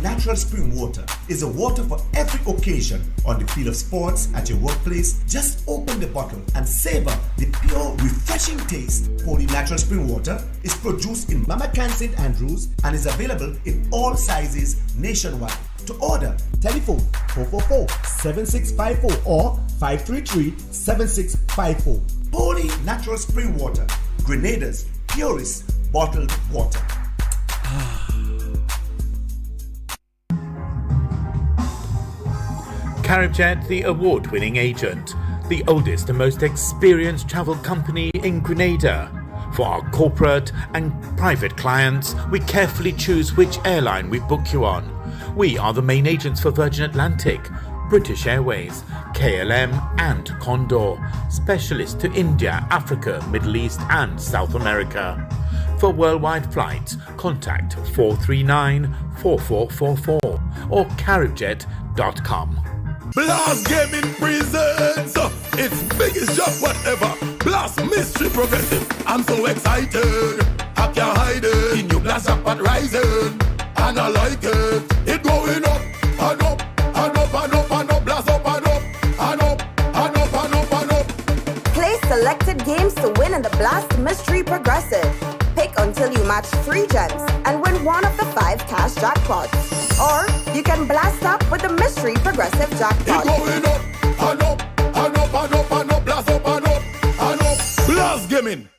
natural spring water is a water for every occasion on the field of sports, at your workplace. Just open the bottle and savor the pure, refreshing taste. Holy Natural Spring Water is produced in Mama Can St. Andrews and is available in all sizes nationwide. To order, telephone 444-7654 or 533-7654. Holy Natural Spring Water, Grenada's purest bottled water. CaribJet, the award-winning agent, the oldest and most experienced travel company in Grenada. For our corporate and private clients, we carefully choose which airline we book you on. We are the main agents for Virgin Atlantic, British Airways, KLM and Condor, specialists to India, Africa, Middle East and South America. For worldwide flights, contact 439-4444 or caribjet.com. Blast Gaming presents its biggest job whatever. Blast Mystery Progressive. I'm so excited, I can't hide it. In your blast up and rising, and I like it. It going up and up and up and up and up. Blast up and up and up and up and up and up. Play selected games to win in the Blast Mystery Progressive. Pick until you match 3 gems and win one of the 5 cash jackpots. Or you can blast up with the Mystery Progressive jackpot. It's going up and up and up and up and up. Blast up and up and up. Blast Gaming.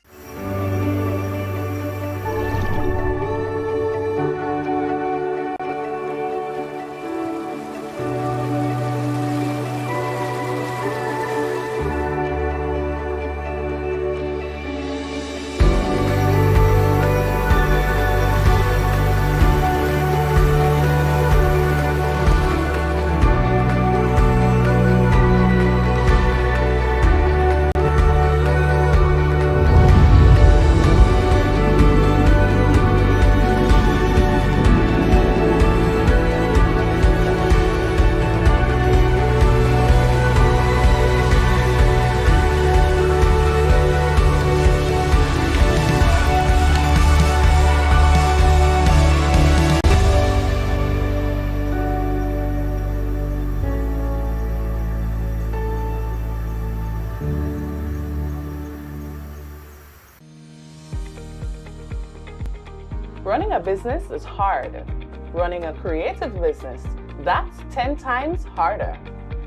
Running a business is hard. Running a creative business, that's 10 times harder.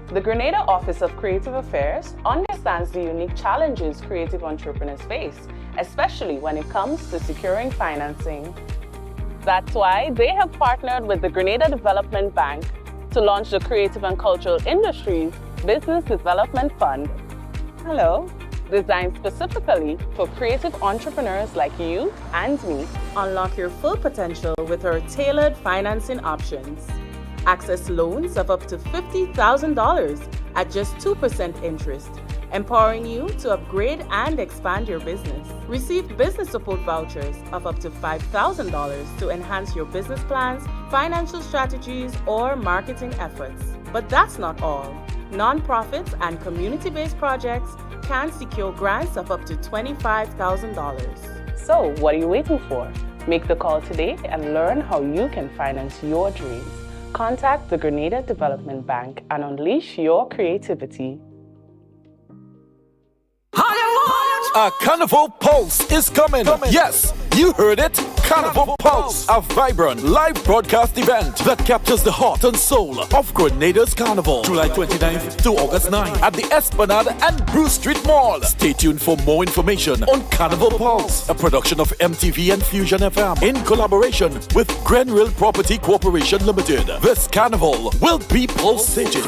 The Grenada Office of Creative Affairs understands the unique challenges creative entrepreneurs face, especially when it comes to securing financing. That's why they have partnered with the Grenada Development Bank to launch the Creative and Cultural Industries Business Development Fund. Hello. Designed specifically for creative entrepreneurs like you and me. Unlock your full potential with our tailored financing options. Access loans of up to $50,000 at just 2% interest, empowering you to upgrade and expand your business. Receive business support vouchers of up to $5,000 to enhance your business plans, financial strategies, or marketing efforts. But that's not all. Non-profits and community-based projects can secure grants of up to $25,000. So, what are you waiting for? Make the call today and learn how you can finance your dreams. Contact the Grenada Development Bank and unleash your creativity. A Carnival Pulse is coming. Yes, you heard it. Carnival Pulse, a vibrant live broadcast event that captures the heart and soul of Grenada's Carnival. July 29th to August 9th at the Esplanade and Bruce Street Mall. Stay tuned for more information on Carnival Pulse, a production of MTV and Fusion FM in collaboration with Grenville Property Corporation Limited. This Carnival will be pulsating.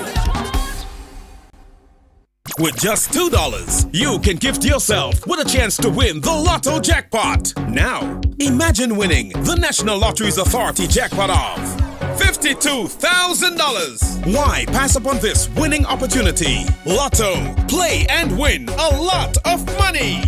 With just $2, you can gift yourself with a chance to win the Lotto jackpot. Now, imagine winning the National Lotteries Authority jackpot of $52,000. Why pass up on this winning opportunity? Lotto, play and win a lot of money.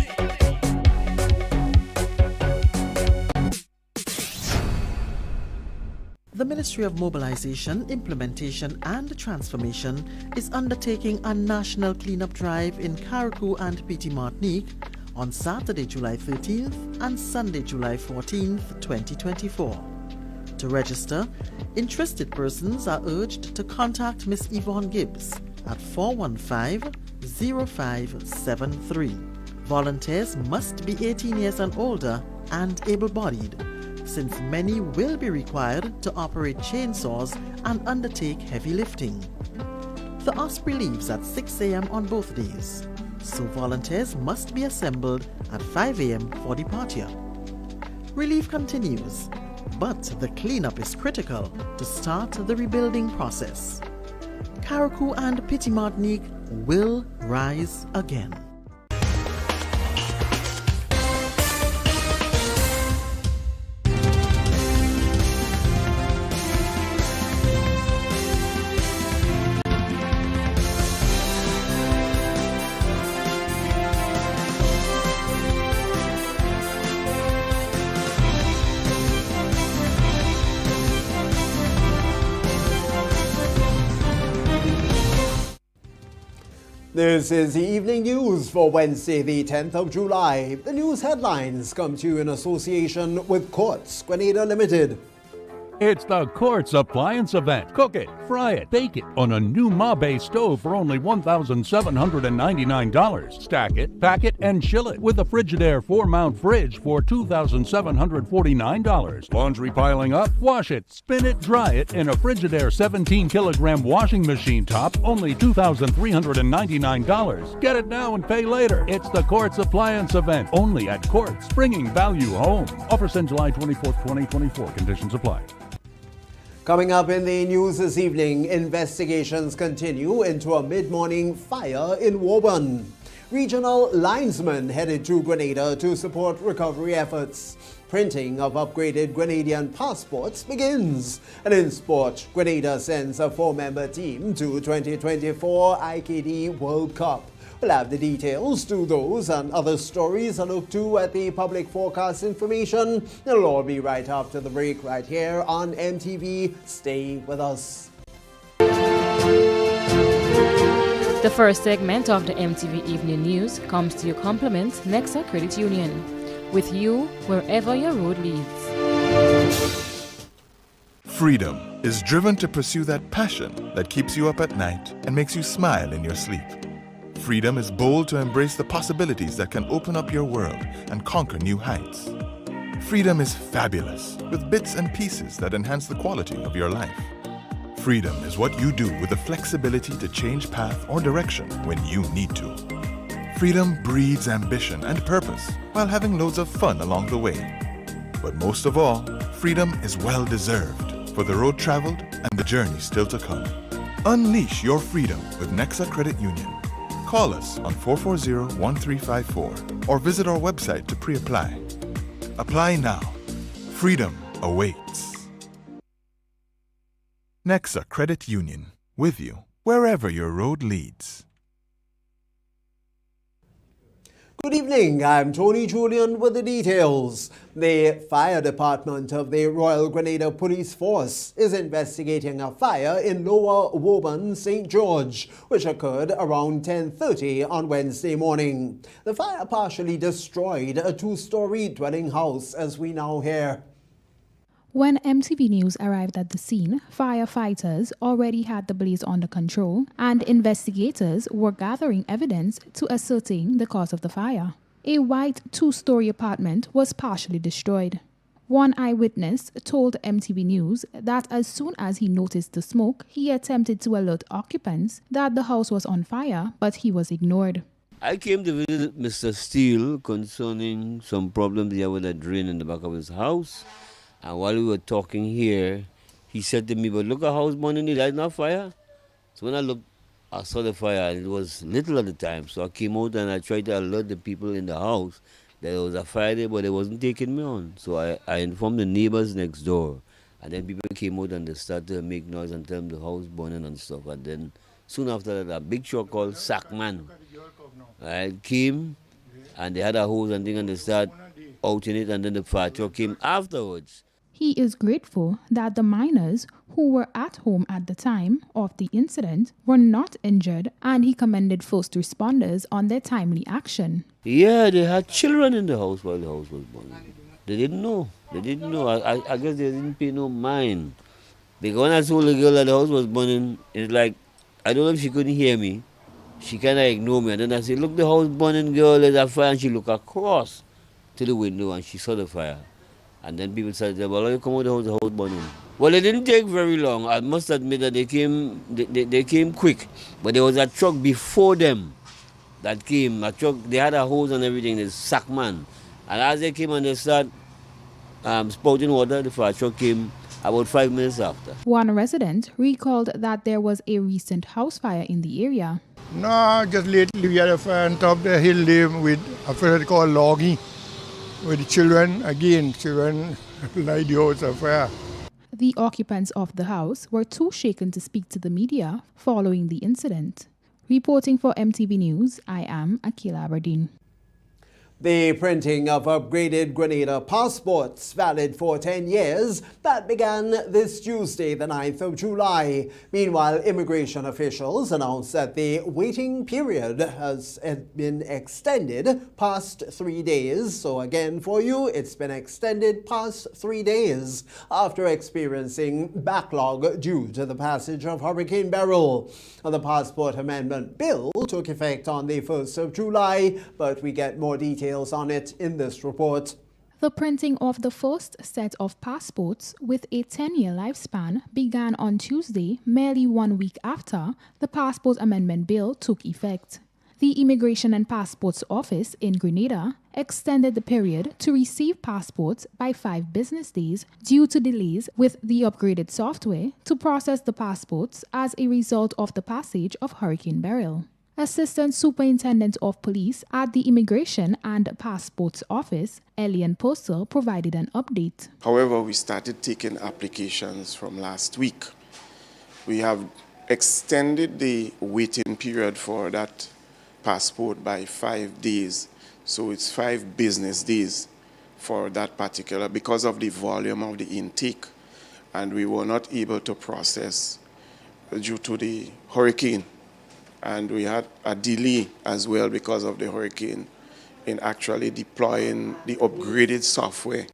The Ministry of Mobilization, Implementation and Transformation is undertaking a national cleanup drive in Carriacou and Petite Martinique on Saturday, July 13th and Sunday, July 14th, 2024. To register, interested persons are urged to contact Miss Yvonne Gibbs at 415-0573. Volunteers must be 18 years and older and able-bodied, since many will be required to operate chainsaws and undertake heavy lifting. The Osprey leaves at 6 a.m. on both days, so volunteers must be assembled at 5 a.m. for departure. Relief continues, but the cleanup is critical to start the rebuilding process. Carriacou and Petit Martinique will rise again. This is the evening news for Wednesday, the 10th of July. The news headlines come to you in association with Courts Grenada Limited. It's the Courts Appliance Event. Cook it, fry it, bake it on a new Mabe stove for only $1,799. Stack it, pack it, and chill it with a Frigidaire 4-mount fridge for $2,749. Laundry piling up? Wash it, spin it, dry it in a Frigidaire 17-kilogram washing machine top, only $2,399. Get it now and pay later. It's the Courts Appliance Event, only at Courts, bringing value home. Offers end July 24th, 2024. Conditions apply. Coming up in the news this evening, investigations continue into a mid-morning fire in Woburn. Regional linesmen headed to Grenada to support recovery efforts. Printing of upgraded Grenadian passports begins. And in sport, Grenada sends a 4-member team to 2024 IKD World Cup. We'll have the details to those and other stories. A look to at the public forecast information. It'll all be right after the break right here on MTV. Stay with us. The first segment of the MTV Evening News comes to your compliment Nexa Credit Union. With you wherever your road leads. Freedom is driven to pursue that passion that keeps you up at night and makes you smile in your sleep. Freedom is bold to embrace the possibilities that can open up your world and conquer new heights. Freedom is fabulous, with bits and pieces that enhance the quality of your life. Freedom is what you do with the flexibility to change path or direction when you need to. Freedom breeds ambition and purpose while having loads of fun along the way. But most of all, freedom is well deserved for the road traveled and the journey still to come. Unleash your freedom with Nexa Credit Union. Call us on 440-1354 or visit our website to pre-apply. Apply now. Freedom awaits. Nexa Credit Union, with you wherever your road leads. Good evening, I'm Tony Julian with the details. The fire department of the Royal Grenada Police Force is investigating a fire in Lower Woburn, St. George, which occurred around 10:30 on Wednesday morning. The fire partially destroyed a 2-story dwelling house, as we now hear. When MTV News arrived at the scene, firefighters already had the blaze under control and investigators were gathering evidence to ascertain the cause of the fire. A white 2-story apartment was partially destroyed. One eyewitness told MTV News that as soon as he noticed the smoke, he attempted to alert occupants that the house was on fire, but he was ignored. I came to visit Mr. Steele concerning some problems he had with a drain in the back of his house. And while we were talking here, he said to me, but look at house burning, there's not fire. So when I looked, I saw the fire, and it was little at the time. So I came out and I tried to alert the people in the house that there was a fire there, but they wasn't taking me on. So I informed the neighbors next door. And then people came out and they started to make noise and tell them the house burning and stuff. And then soon after that, a big truck called Sackman came, and they had a hose and thing, and they started out in it, and then the fire truck came afterwards. He is grateful that the miners who were at home at the time of the incident were not injured, and he commended first responders on their timely action. Yeah, they had children in the house while the house was burning. They didn't know. They didn't know. I guess they didn't pay no mind. Because when I told the girl that the house was burning, it's like, I don't know if she couldn't hear me. She kind of ignored me. And then I said, look, the house burning, girl, there's a fire. And she looked across to the window and she saw the fire. And then people said, well, you come out the house burning. Well, it didn't take very long. I must admit that they came quick. But there was a truck before them that came. A truck, they had a hose and everything, the sack man. And as they came and they started spouting water, the fire truck came about 5 minutes after. One resident recalled that there was a recent house fire in the area. No, just lately we had a fire on top of the hill there with a fella called Loggy. With the children, children light the house on fire. The occupants of the house were too shaken to speak to the media following the incident. Reporting for MTV News, I am Akila Aberdeen. The printing of upgraded Grenada passports valid for 10 years that began this Tuesday, the 9th of July. Meanwhile, immigration officials announced that the waiting period has been extended past 3 days. So again, for you, it's been extended past 3 days after experiencing backlog due to the passage of Hurricane Beryl. The passport amendment bill took effect on the 1st of July, but we get more details on it in this report. The printing of the first set of passports with a 10-year lifespan began on Tuesday, merely 1 week after the Passport Amendment Bill took effect. The Immigration and Passports Office in Grenada extended the period to receive passports by 5 business days due to delays with the upgraded software to process the passports as a result of the passage of Hurricane Beryl. Assistant Superintendent of Police at the Immigration and Passports Office, Elian Purcell, provided an update. However, we started taking applications from last week. We have extended the waiting period for that passport by 5 days. So it's 5 business days for that particular, because of the volume of the intake. And we were not able to process due to the hurricane. And we had a delay as well because of the hurricane in actually deploying the upgraded software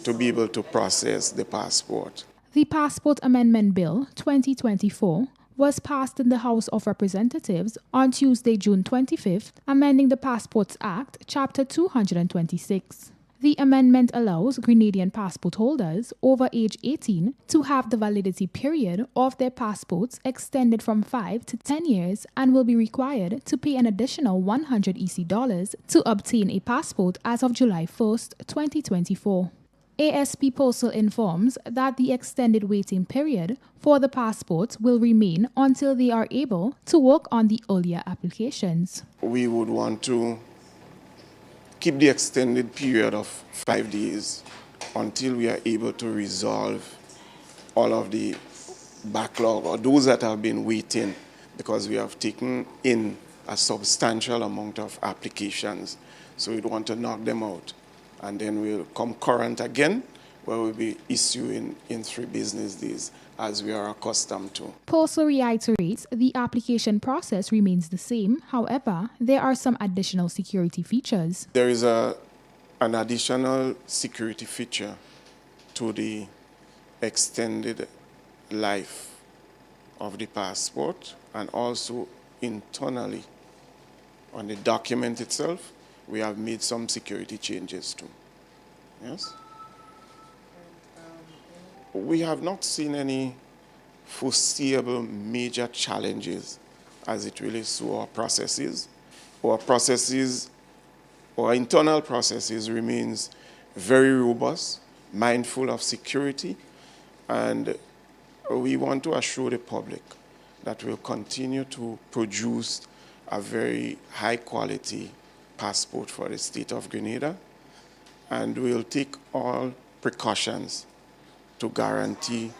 to be able to process the passport. The Passport Amendment Bill 2024 was passed in the House of Representatives on Tuesday, June 25th, amending the Passports Act, Chapter 226. The amendment allows Grenadian passport holders over age 18 to have the validity period of their passports extended from 5 to 10 years and will be required to pay an additional $100 EC to obtain a passport as of July 1st, 2024. ASP Purcell informs that the extended waiting period for the passports will remain until they are able to work on the earlier applications. We would want to keep the extended period of 5 days until we are able to resolve all of the backlog or those that have been waiting, because we have taken in a substantial amount of applications. So we want to knock them out. And then we'll come current again, where we'll be issuing in 3 business days, as we are accustomed to. Purcell reiterates the application process remains the same. However, there are some additional security features. There is an additional security feature to the extended life of the passport, and also internally on the document itself, we have made some security changes too. Yes? We have not seen any foreseeable major challenges as it relates to our processes. Our internal processes remains very robust, mindful of security, and we want to assure the public that we'll continue to produce a very high quality passport for the state of Grenada, and we'll take all precautions to guarantee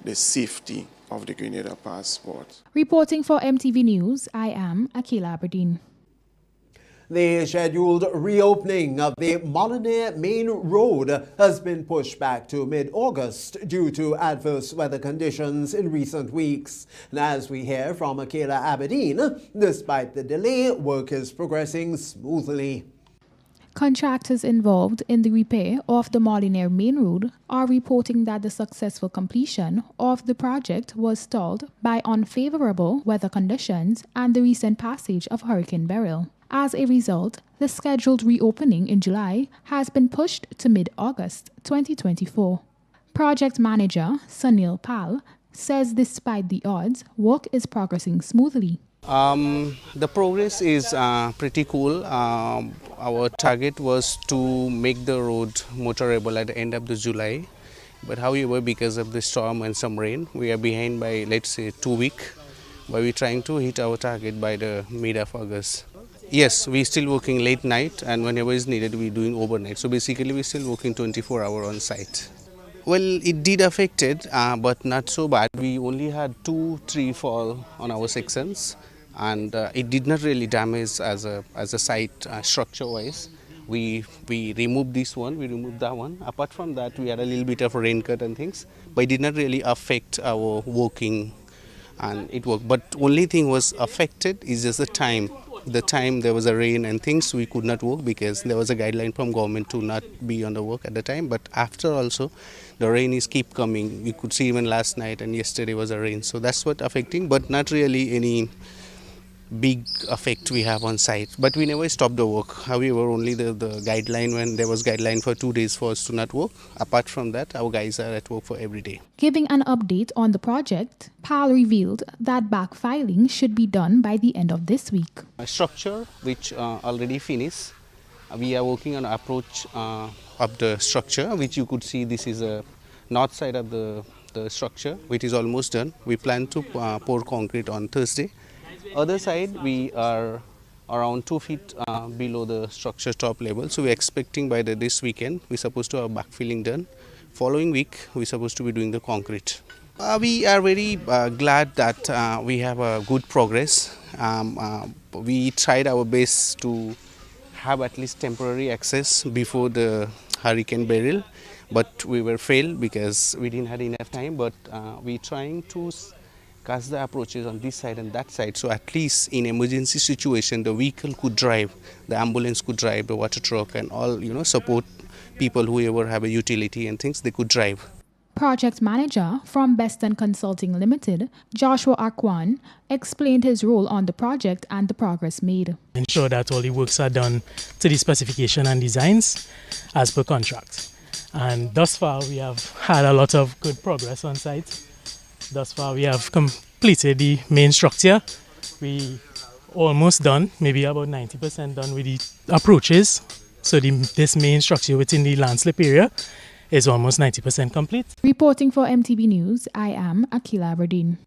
the safety of the Grenada passport. Reporting for MTV News, I am Akila Aberdeen. The scheduled reopening of the Molyneux Main Road has been pushed back to mid-August due to adverse weather conditions in recent weeks. And as we hear from Akila Aberdeen, despite the delay, work is progressing smoothly. Contractors involved in the repair of the Molinaire Main Road are reporting that the successful completion of the project was stalled by unfavorable weather conditions and the recent passage of Hurricane Beryl. As a result, the scheduled reopening in July has been pushed to mid-August 2024. Project manager Sunil Pal says despite the odds, work is progressing smoothly. The progress is pretty cool. Our target was to make the road motorable at the end of the July. But however, because of the storm and some rain, we are behind by, let's say, 2 weeks. But we're trying to hit our target by the mid of August. Yes, we're still working late night, and whenever is needed, we're doing overnight. So basically, we're still working 24 hours on site. Well, it did affect it, but not so bad. We only had 2 trees fall on our sections, and it did not really damage as a site structure-wise. We removed this one, we removed that one. Apart from that, we had a little bit of rain cut and things, but it did not really affect our working, and it worked. But only thing was affected is just the time. The time there was a rain and things, we could not work because there was a guideline from government to not be on the work at the time. But after also, the rain is keep coming. You could see even last night and yesterday was a rain. So that's what affecting, but not really any big effect we have on site. But we never stopped the work. However, only the guideline, when there was guideline for 2 days for us to not work. Apart from that, our guys are at work for every day. Giving an update on the project, PAL revealed that backfiling should be done by the end of this week. A structure which already finished. We are working on approach of the structure, which you could see this is a north side of the structure, which is almost done. We plan to pour concrete on Thursday. Other side, we are around 2 feet below the structure top level. So we're expecting by this weekend, we're supposed to have backfilling done. Following week, we're supposed to be doing the concrete. We are very glad that we have a good progress. We tried our best to have at least temporary access before the Hurricane Beryl, but we were failed because we didn't have enough time. But we're trying to cast the approaches on this side and that side, so at least in emergency situation, the vehicle could drive, the ambulance could drive, the water truck and all, support people who ever have a utility and things, they could drive. Project manager from Beston Consulting Limited, Joshua Akwan, explained his role on the project and the progress made. Ensure that all the works are done to the specification and designs as per contract. And thus far, we have had a lot of good progress on site. Thus far, we have completed the main structure. We almost done, maybe about 90% done with the approaches. So this main structure within the landslip area is almost 90% complete. Reporting for MTV News, I am Akila Aberdeen.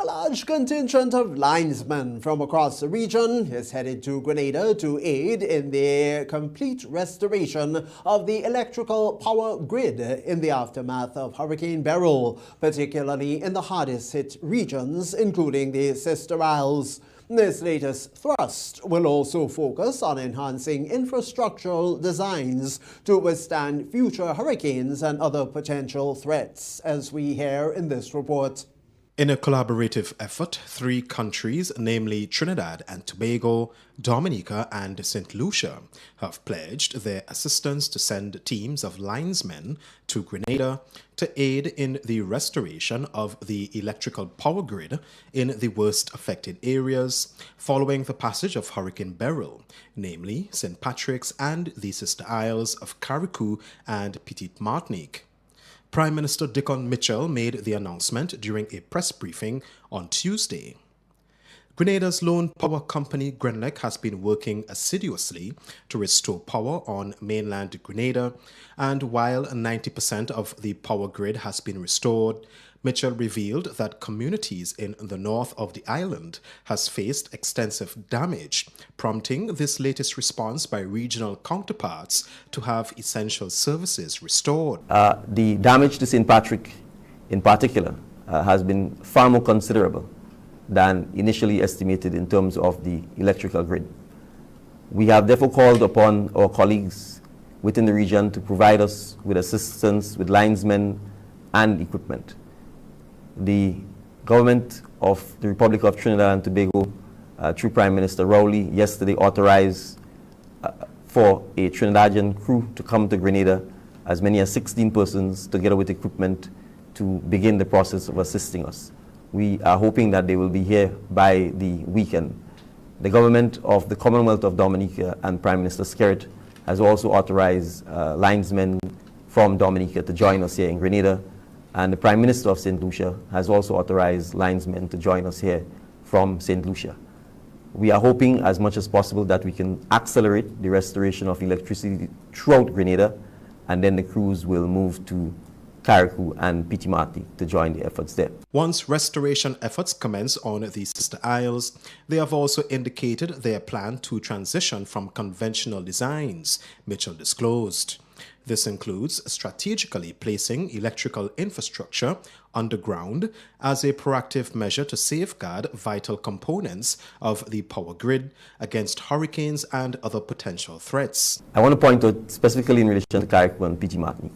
A large contingent of linesmen from across the region is headed to Grenada to aid in the complete restoration of the electrical power grid in the aftermath of Hurricane Beryl, particularly in the hardest hit regions, including the Sister Isles. This latest thrust will also focus on enhancing infrastructural designs to withstand future hurricanes and other potential threats, as we hear in this report. In a collaborative effort, 3 countries, namely Trinidad and Tobago, Dominica and St. Lucia, have pledged their assistance to send teams of linesmen to Grenada to aid in the restoration of the electrical power grid in the worst affected areas following the passage of Hurricane Beryl, namely St. Patrick's and the Sister Isles of Carriacou and Petite Martinique. Prime Minister Dickon Mitchell made the announcement during a press briefing on Tuesday. Grenada's lone power company Grenlec has been working assiduously to restore power on mainland Grenada, and while 90% of the power grid has been restored, Mitchell revealed that communities in the north of the island has faced extensive damage, prompting this latest response by regional counterparts to have essential services restored. The damage to St. Patrick in particular has been far more considerable than initially estimated in terms of the electrical grid. We have therefore called upon our colleagues within the region to provide us with assistance, with linesmen and equipment. The government of the Republic of Trinidad and Tobago, through Prime Minister Rowley, yesterday authorized for a Trinidadian crew to come to Grenada, as many as 16 persons, together with equipment, to begin the process of assisting us. We are hoping that they will be here by the weekend. The government of the Commonwealth of Dominica and Prime Minister Skerrit has also authorized linesmen from Dominica to join us here in Grenada, and the Prime Minister of St. Lucia has also authorized linesmen to join us here from St. Lucia. We are hoping as much as possible that we can accelerate the restoration of electricity throughout Grenada, and then the crews will move to Carriacou and Pitimati to join the efforts there. Once restoration efforts commence on the sister isles, they have also indicated their plan to transition from conventional designs, Mitchell disclosed. This includes strategically placing electrical infrastructure underground as a proactive measure to safeguard vital components of the power grid against hurricanes and other potential threats. I want to point out specifically in relation to Carriacou and Pitimati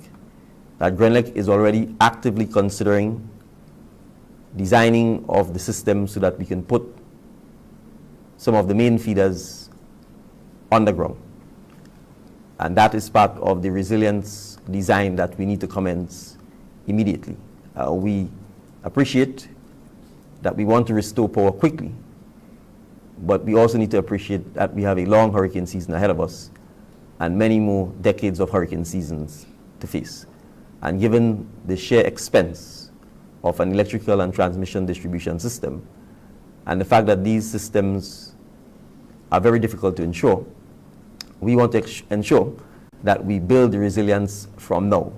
that Grenlec is already actively considering designing of the system so that we can put some of the main feeders underground. And that is part of the resilience design that we need to commence immediately. We appreciate that we want to restore power quickly, but we also need to appreciate that we have a long hurricane season ahead of us and many more decades of hurricane seasons to face. And given the sheer expense of an electrical and transmission distribution system, and the fact that these systems are very difficult to ensure, we want to ensure that we build the resilience from now.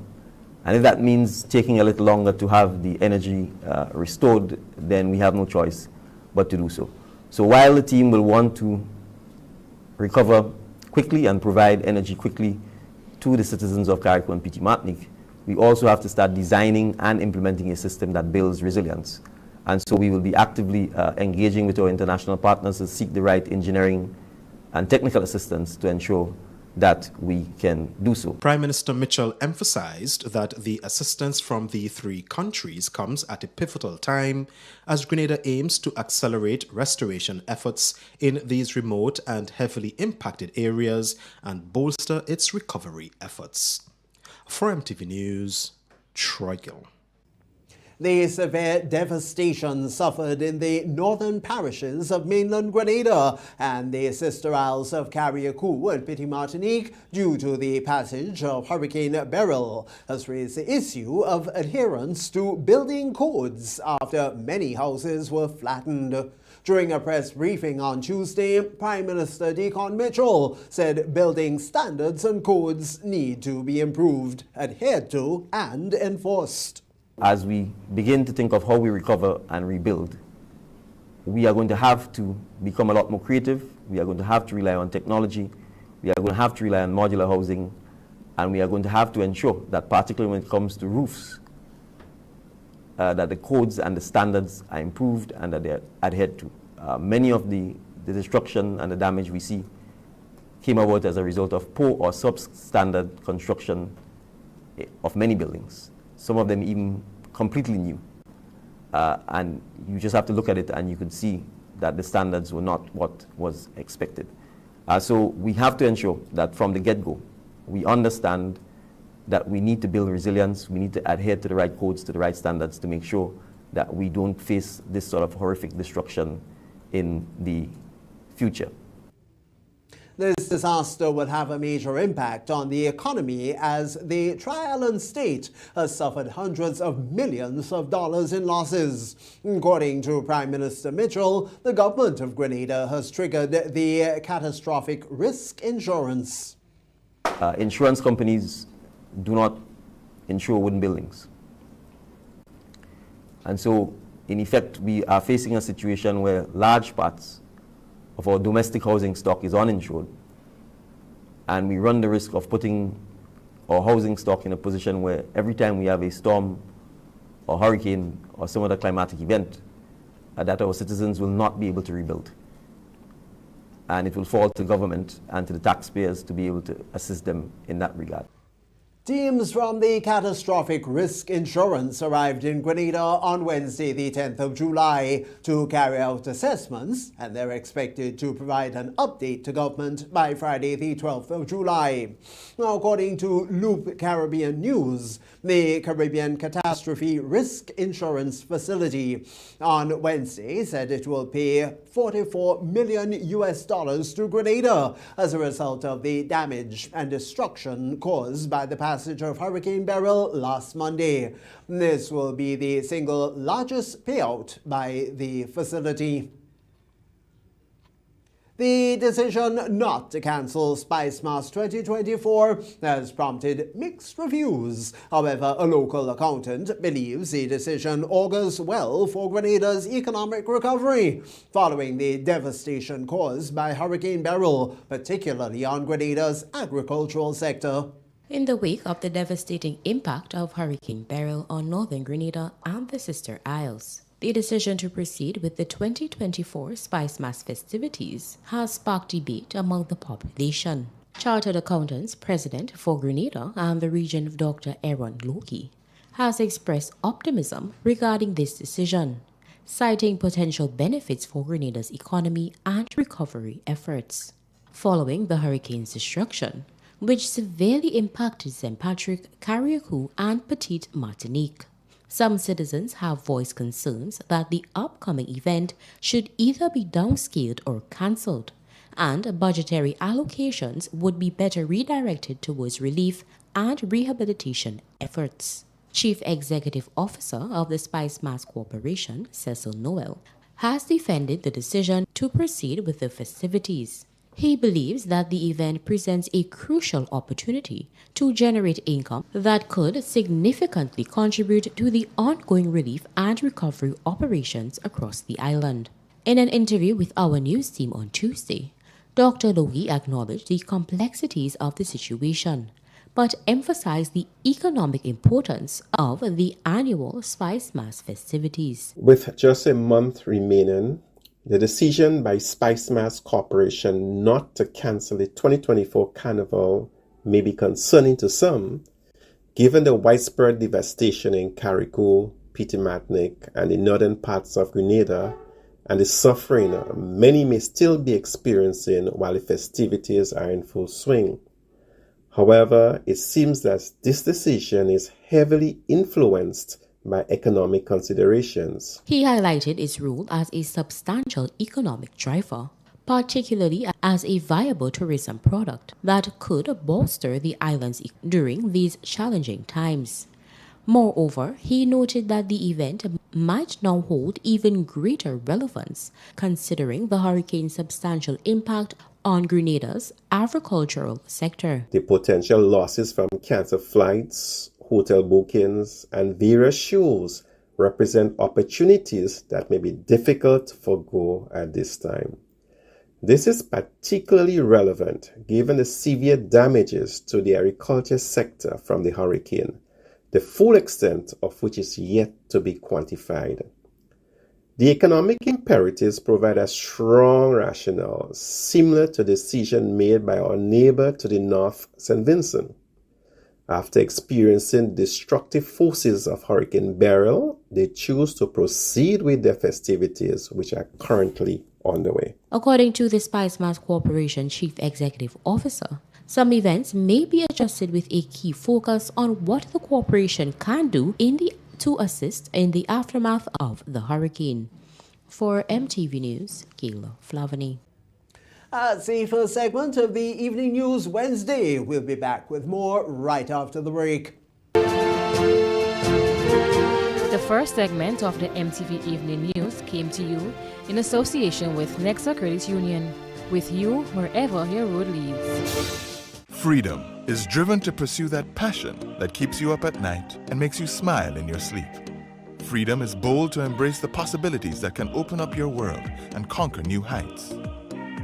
And if that means taking a little longer to have the energy restored, then we have no choice but to do so. So while the team will want to recover quickly and provide energy quickly to the citizens of Carriacou and Petit Martinique, we also have to start designing and implementing a system that builds resilience. And so we will be actively engaging with our international partners to seek the right engineering and technical assistance to ensure that we can do so. Prime Minister Mitchell emphasized that the assistance from the three countries comes at a pivotal time as Grenada aims to accelerate restoration efforts in these remote and heavily impacted areas and bolster its recovery efforts. For MTV News, Troy Gill. The severe devastation suffered in the northern parishes of mainland Grenada and the sister isles of Carriacou and Petit Martinique due to the passage of Hurricane Beryl has raised the issue of adherence to building codes after many houses were flattened. During a press briefing on Tuesday, Prime Minister Deacon Mitchell said building standards and codes need to be improved, adhered to, and enforced. As we begin to think of how we recover and rebuild, we are going to have to become a lot more creative. We are going to have to rely on technology. We are going to have to rely on modular housing. And we are going to have to ensure that, particularly when it comes to roofs, that the codes and the standards are improved and that they are adhered to. Many of the destruction and the damage we see came about as a result of poor or substandard construction of many buildings. Some of them even completely new. And you just have to look at it and you can see that the standards were not what was expected. So we have to ensure that from the get-go, we understand that we need to build resilience, we need to adhere to the right codes, to the right standards to make sure that we don't face this sort of horrific destruction in the future. This disaster will have a major impact on the economy as the Tri-Island state has suffered hundreds of millions of dollars in losses. According to Prime Minister Mitchell, the government of Grenada has triggered the catastrophic risk insurance. Insurance companies do not insure wooden buildings. And so, in effect, we are facing a situation where large parts of our domestic housing stock is uninsured, and we run the risk of putting our housing stock in a position where every time we have a storm or hurricane or some other climatic event, that our citizens will not be able to rebuild. And it will fall to government and to the taxpayers to be able to assist them in that regard. Teams from the Catastrophic Risk Insurance arrived in Grenada on Wednesday, the 10th of July, to carry out assessments, and they're expected to provide an update to government by Friday, the 12th of July. Now, according to Loop Caribbean News, the Caribbean Catastrophe Risk Insurance Facility on Wednesday said it will pay $44 million to Grenada as a result of the damage and destruction caused by the passage of Hurricane Beryl last Monday. This will be the single largest payout by the facility. The decision not to cancel Spice Mass 2024 has prompted mixed reviews. However, a local accountant believes the decision augurs well for Grenada's economic recovery following the devastation caused by Hurricane Beryl, particularly on Grenada's agricultural sector. In the wake of the devastating impact of Hurricane Beryl on northern Grenada and the sister isles, the decision to proceed with the 2024 Spice Mass festivities has sparked debate among the population. Chartered Accountants President for Grenada and the region, Dr. Aaron Loki, has expressed optimism regarding this decision, citing potential benefits for Grenada's economy and recovery efforts. Following the hurricane's destruction, which severely impacted St. Patrick, Carriacou, and Petite Martinique, some citizens have voiced concerns that the upcoming event should either be downscaled or cancelled, and budgetary allocations would be better redirected towards relief and rehabilitation efforts. Chief Executive Officer of the Spice Mass Corporation, Cecil Noel, has defended the decision to proceed with the festivities. He believes that the event presents a crucial opportunity to generate income that could significantly contribute to the ongoing relief and recovery operations across the island. In an interview with our news team on Tuesday, Dr. Logi acknowledged the complexities of the situation, but emphasized the economic importance of the annual Spice Mass festivities. With just a month remaining, the decision by Spice Mass Corporation not to cancel the 2024 Carnival may be concerning to some, given the widespread devastation in Carriacou, Petite Martinique, and the northern parts of Grenada, and the suffering many may still be experiencing while the festivities are in full swing. However, it seems that this decision is heavily influenced by economic considerations. He highlighted its role as a substantial economic driver, particularly as a viable tourism product that could bolster the islands during these challenging times. Moreover, he noted that the event might now hold even greater relevance, considering the hurricane's substantial impact on Grenada's agricultural sector. The potential losses from canceled flights, hotel bookings, and various shows represent opportunities that may be difficult to forgo at this time. This is particularly relevant given the severe damages to the agriculture sector from the hurricane, the full extent of which is yet to be quantified. The economic imperatives provide a strong rationale, similar to the decision made by our neighbor to the north, St. Vincent. After experiencing destructive forces of Hurricane Beryl, they choose to proceed with their festivities, which are currently underway. According to the Spice Mass Corporation Chief Executive Officer, some events may be adjusted with a key focus on what the corporation can do to assist in the aftermath of the hurricane. For MTV News, Kayla Flavany. That's the first segment of the Evening News Wednesday. We'll be back with more right after the break. The first segment of the MTV Evening News came to you in association with Nexa Credit Union, with you wherever your road leads. Freedom is driven to pursue that passion that keeps you up at night and makes you smile in your sleep. Freedom is bold to embrace the possibilities that can open up your world and conquer new heights.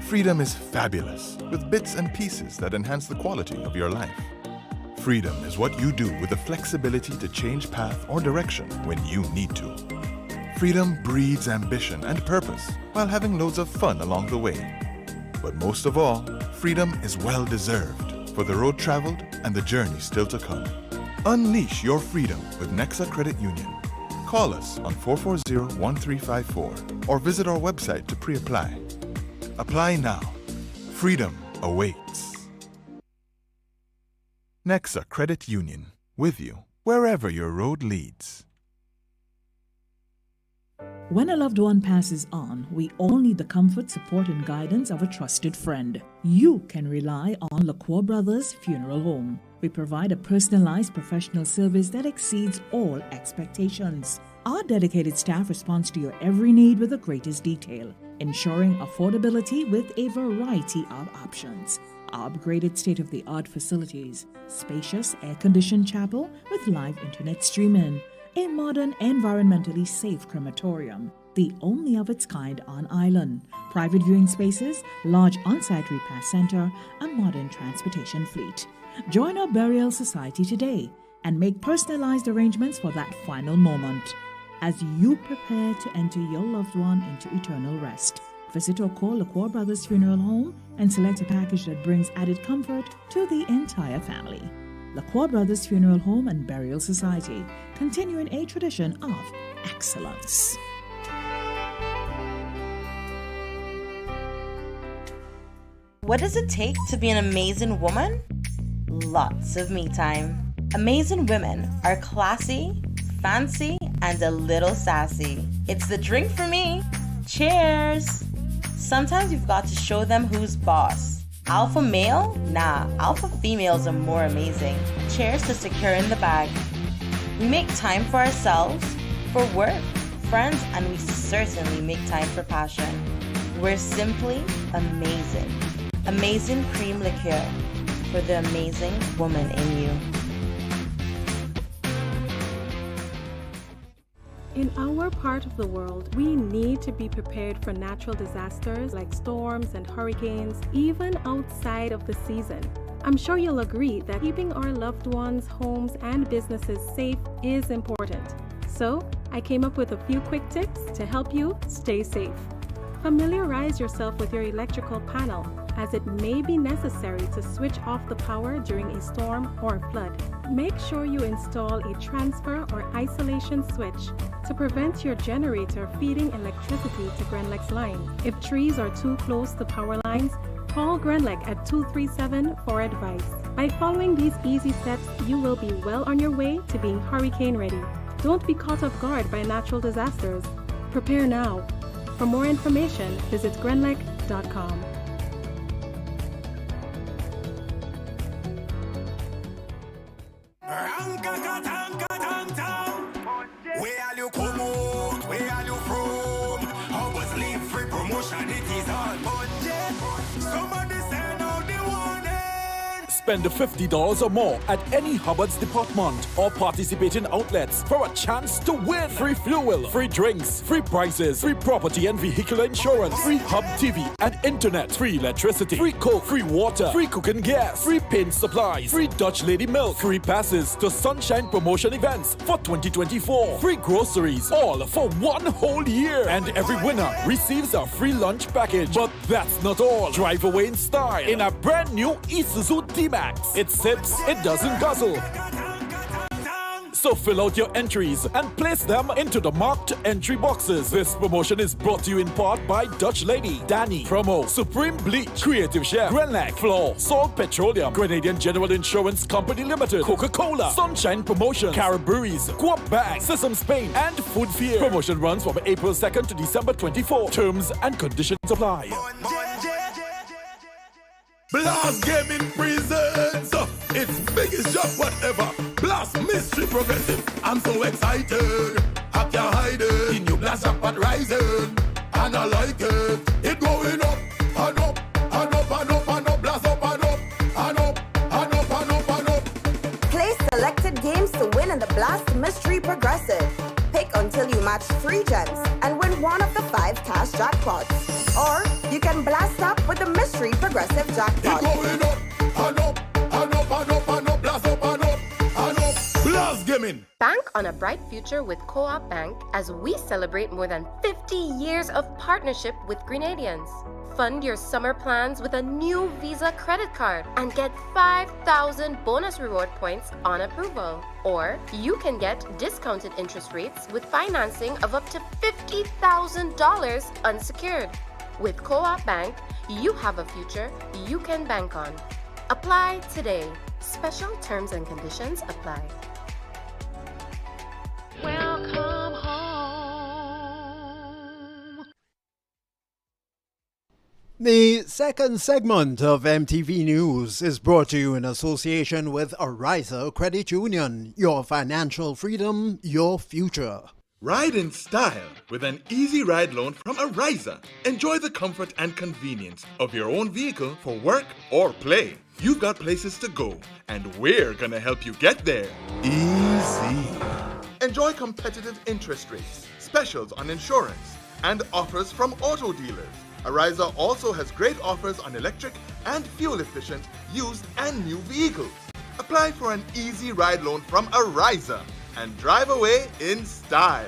Freedom is fabulous, with bits and pieces that enhance the quality of your life. Freedom is what you do with the flexibility to change path or direction when you need to. Freedom breeds ambition and purpose while having loads of fun along the way. But most of all, freedom is well-deserved. for the road traveled and the journey still to come. Unleash your freedom with Nexa Credit Union. Call us on 440-1354 or visit our website to pre-apply. Apply now. Freedom awaits. Nexa Credit Union, with you wherever your road leads. When a loved one passes on, we all need the comfort, support, and guidance of a trusted friend. You can rely on LaCour Brothers Funeral Home. We provide a personalized professional service that exceeds all expectations. Our dedicated staff responds to your every need with the greatest detail, ensuring affordability with a variety of options. Our upgraded state-of-the-art facilities, spacious air-conditioned chapel with live internet streaming, a modern, environmentally safe crematorium, the only of its kind on island, private viewing spaces, large on-site repast center, a modern transportation fleet. Join our burial society today and make personalized arrangements for that final moment. As you prepare to enter your loved one into eternal rest, visit or call LaCour Brothers Funeral Home and select a package that brings added comfort to the entire family. LaCour Brothers Funeral Home and Burial Society, continuing a tradition of excellence. What does it take to be an amazing woman? Lots of me time. Amazing women are classy, fancy, and a little sassy. It's the drink for me. Cheers! Sometimes you've got to show them who's boss. Alpha male? Nah, alpha females are more amazing. Cheers to securing the bag. We make time for ourselves, for work, friends, and we certainly make time for passion. We're simply amazing. Amazing cream liqueur for the amazing woman in you. In our part of the world, we need to be prepared for natural disasters like storms and hurricanes, even outside of the season. I'm sure you'll agree that keeping our loved ones, homes, and businesses safe is important. So, I came up with a few quick tips to help you stay safe. Familiarize yourself with your electrical panel, as it may be necessary to switch off the power during a storm or flood. Make sure you install a transfer or isolation switch to prevent your generator feeding electricity to Grenlec's line. If trees are too close to power lines, call Grenlec at 237 for advice. By following these easy steps, you will be well on your way to being hurricane ready. Don't be caught off guard by natural disasters. Prepare now. For more information, visit grenlec.com. Spend $50 or more at any Hubbard's department or participating outlets for a chance to win free fuel, free drinks, free prizes, free property and vehicle insurance, free Hub TV and internet, free electricity, free coke, free water, free cooking gas, free paint supplies, free Dutch Lady milk, free passes to Sunshine promotion events for 2024, free groceries, all for one whole year. And every winner receives a free lunch package. But that's not all. Drive away in style in a brand new Isuzu D-Max. It sips, it doesn't guzzle. So fill out your entries and place them into the marked entry boxes. This promotion is brought to you in part by Dutch Lady, Danny, Promo, Supreme Bleach, Creative Chef, Grenlac, Floor, Salt Petroleum, Grenadian General Insurance Company Limited, Coca-Cola, Sunshine Promotion, Caribberies, Guap Bag, Sesame Spain, and Food Fear. Promotion runs from April 2nd to December 24. Terms and conditions apply. Blast Gaming presents its biggest job whatever. Blast Mystery Progressive. I'm so excited. I can't hide it. In your blast up and rising. And I like it. It going up and up and up and up and up. Blast up and up and up and up and up and up. Play selected games to win in the Blast Mystery Progressive. Pick until you match 3 gems and win one of the 5 cash jackpots. Or you can blast up with the Mystery Progressive Jackpot. It going up and up and up and up and up. Blast up and up and up. Blast Buzz Gaming. Bank on a bright future with Co-op Bank as we celebrate more than 50 years of partnership with Grenadians. Fund your summer plans with a new Visa credit card and get 5,000 bonus reward points on approval. Or you can get discounted interest rates with financing of up to $50,000 unsecured. With Co-op Bank, you have a future you can bank on. Apply today. Special terms and conditions apply. Welcome home. The second segment of MTV News is brought to you in association with Ariza Credit Union. Your financial freedom, your future. Ride in style with an easy ride loan from Ariza. Enjoy the comfort and convenience of your own vehicle for work or play. You've got places to go, and we're gonna help you get there. Easy. Enjoy competitive interest rates, specials on insurance, and offers from auto dealers. Ariza also has great offers on electric and fuel-efficient used and new vehicles. Apply for an easy ride loan from Ariza and drive away in style.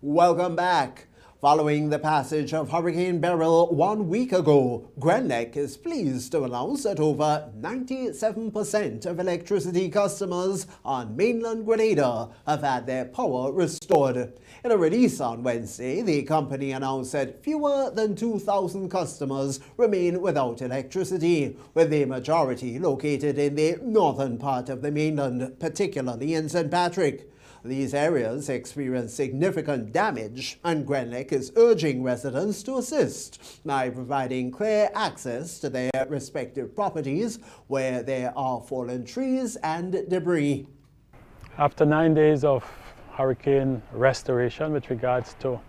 Welcome back. Following the passage of Hurricane Beryl 1 week ago, Grenlec is pleased to announce that over 97% of electricity customers on mainland Grenada have had their power restored. In a release on Wednesday, the company announced that fewer than 2,000 customers remain without electricity, with the majority located in the northern part of the mainland, particularly in St. Patrick. These areas experience significant damage, and Grenlec is urging residents to assist by providing clear access to their respective properties where there are fallen trees and debris. After 9 days of hurricane restoration with regards to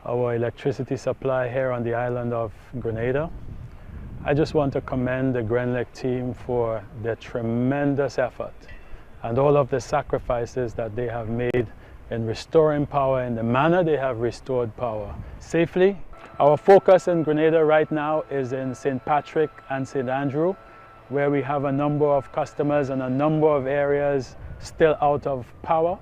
our electricity supply here on the island of Grenada, I just want to commend the Grenlec team for their tremendous effort and all of the sacrifices that they have made in restoring power in the manner they have restored power safely. Our focus in Grenada right now is in St. Patrick and St. Andrew, where we have a number of customers and a number of areas still out of power.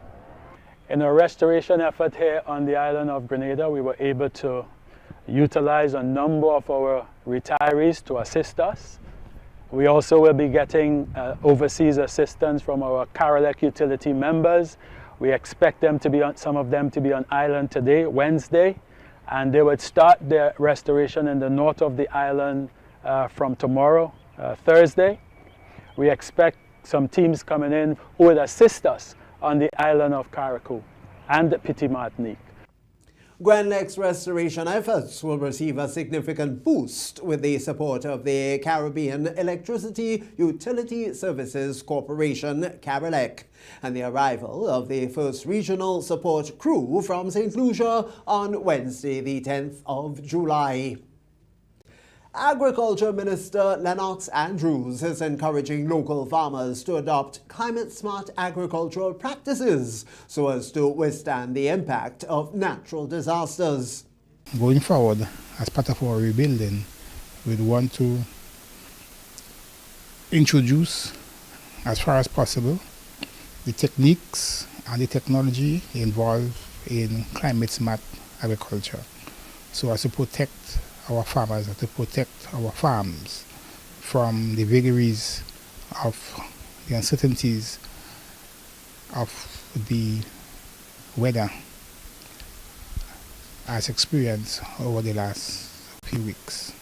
In a restoration effort here on the island of Grenada, we were able to utilize a number of our retirees to assist us. We also will be getting overseas assistance from our Carolec utility members. We expect them to be some of them to be on island today, Wednesday, and they would start their restoration in the north of the island from tomorrow, Thursday. We expect some teams coming in who will assist us on the island of Carriacou and Petit Martinique. Grenlec's restoration efforts will receive a significant boost with the support of the Caribbean Electricity Utility Services Corporation, Carolec, and the arrival of the first regional support crew from St. Lucia on Wednesday, the 10th of July. Agriculture Minister Lennox Andrews is encouraging local farmers to adopt climate-smart agricultural practices so as to withstand the impact of natural disasters. Going forward, as part of our rebuilding, we'd want to introduce, as far as possible, the techniques and the technology involved in climate-smart agriculture so as to protect our farmers and to protect our farms from the vagaries of the uncertainties of the weather as experienced over the last few weeks.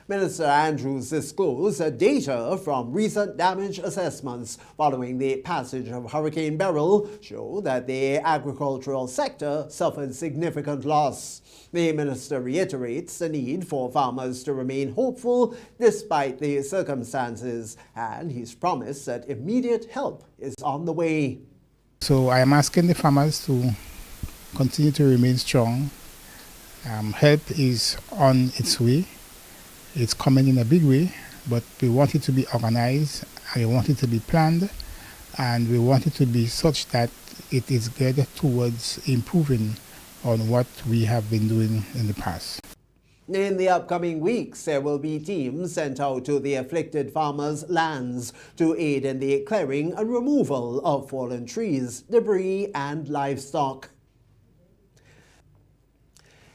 Minister Andrews disclosed data from recent damage assessments following the passage of Hurricane Beryl show that the agricultural sector suffered significant loss. The minister reiterates the need for farmers to remain hopeful despite the circumstances, and he's promised that immediate help is on the way. So I am asking the farmers to continue to remain strong. Help is on its way. It's coming in a big way, but we want it to be organized, and we want it to be planned, and we want it to be such that it is geared towards improving on what we have been doing in the past. In the upcoming weeks, there will be teams sent out to the afflicted farmers' lands to aid in the clearing and removal of fallen trees, debris, and livestock.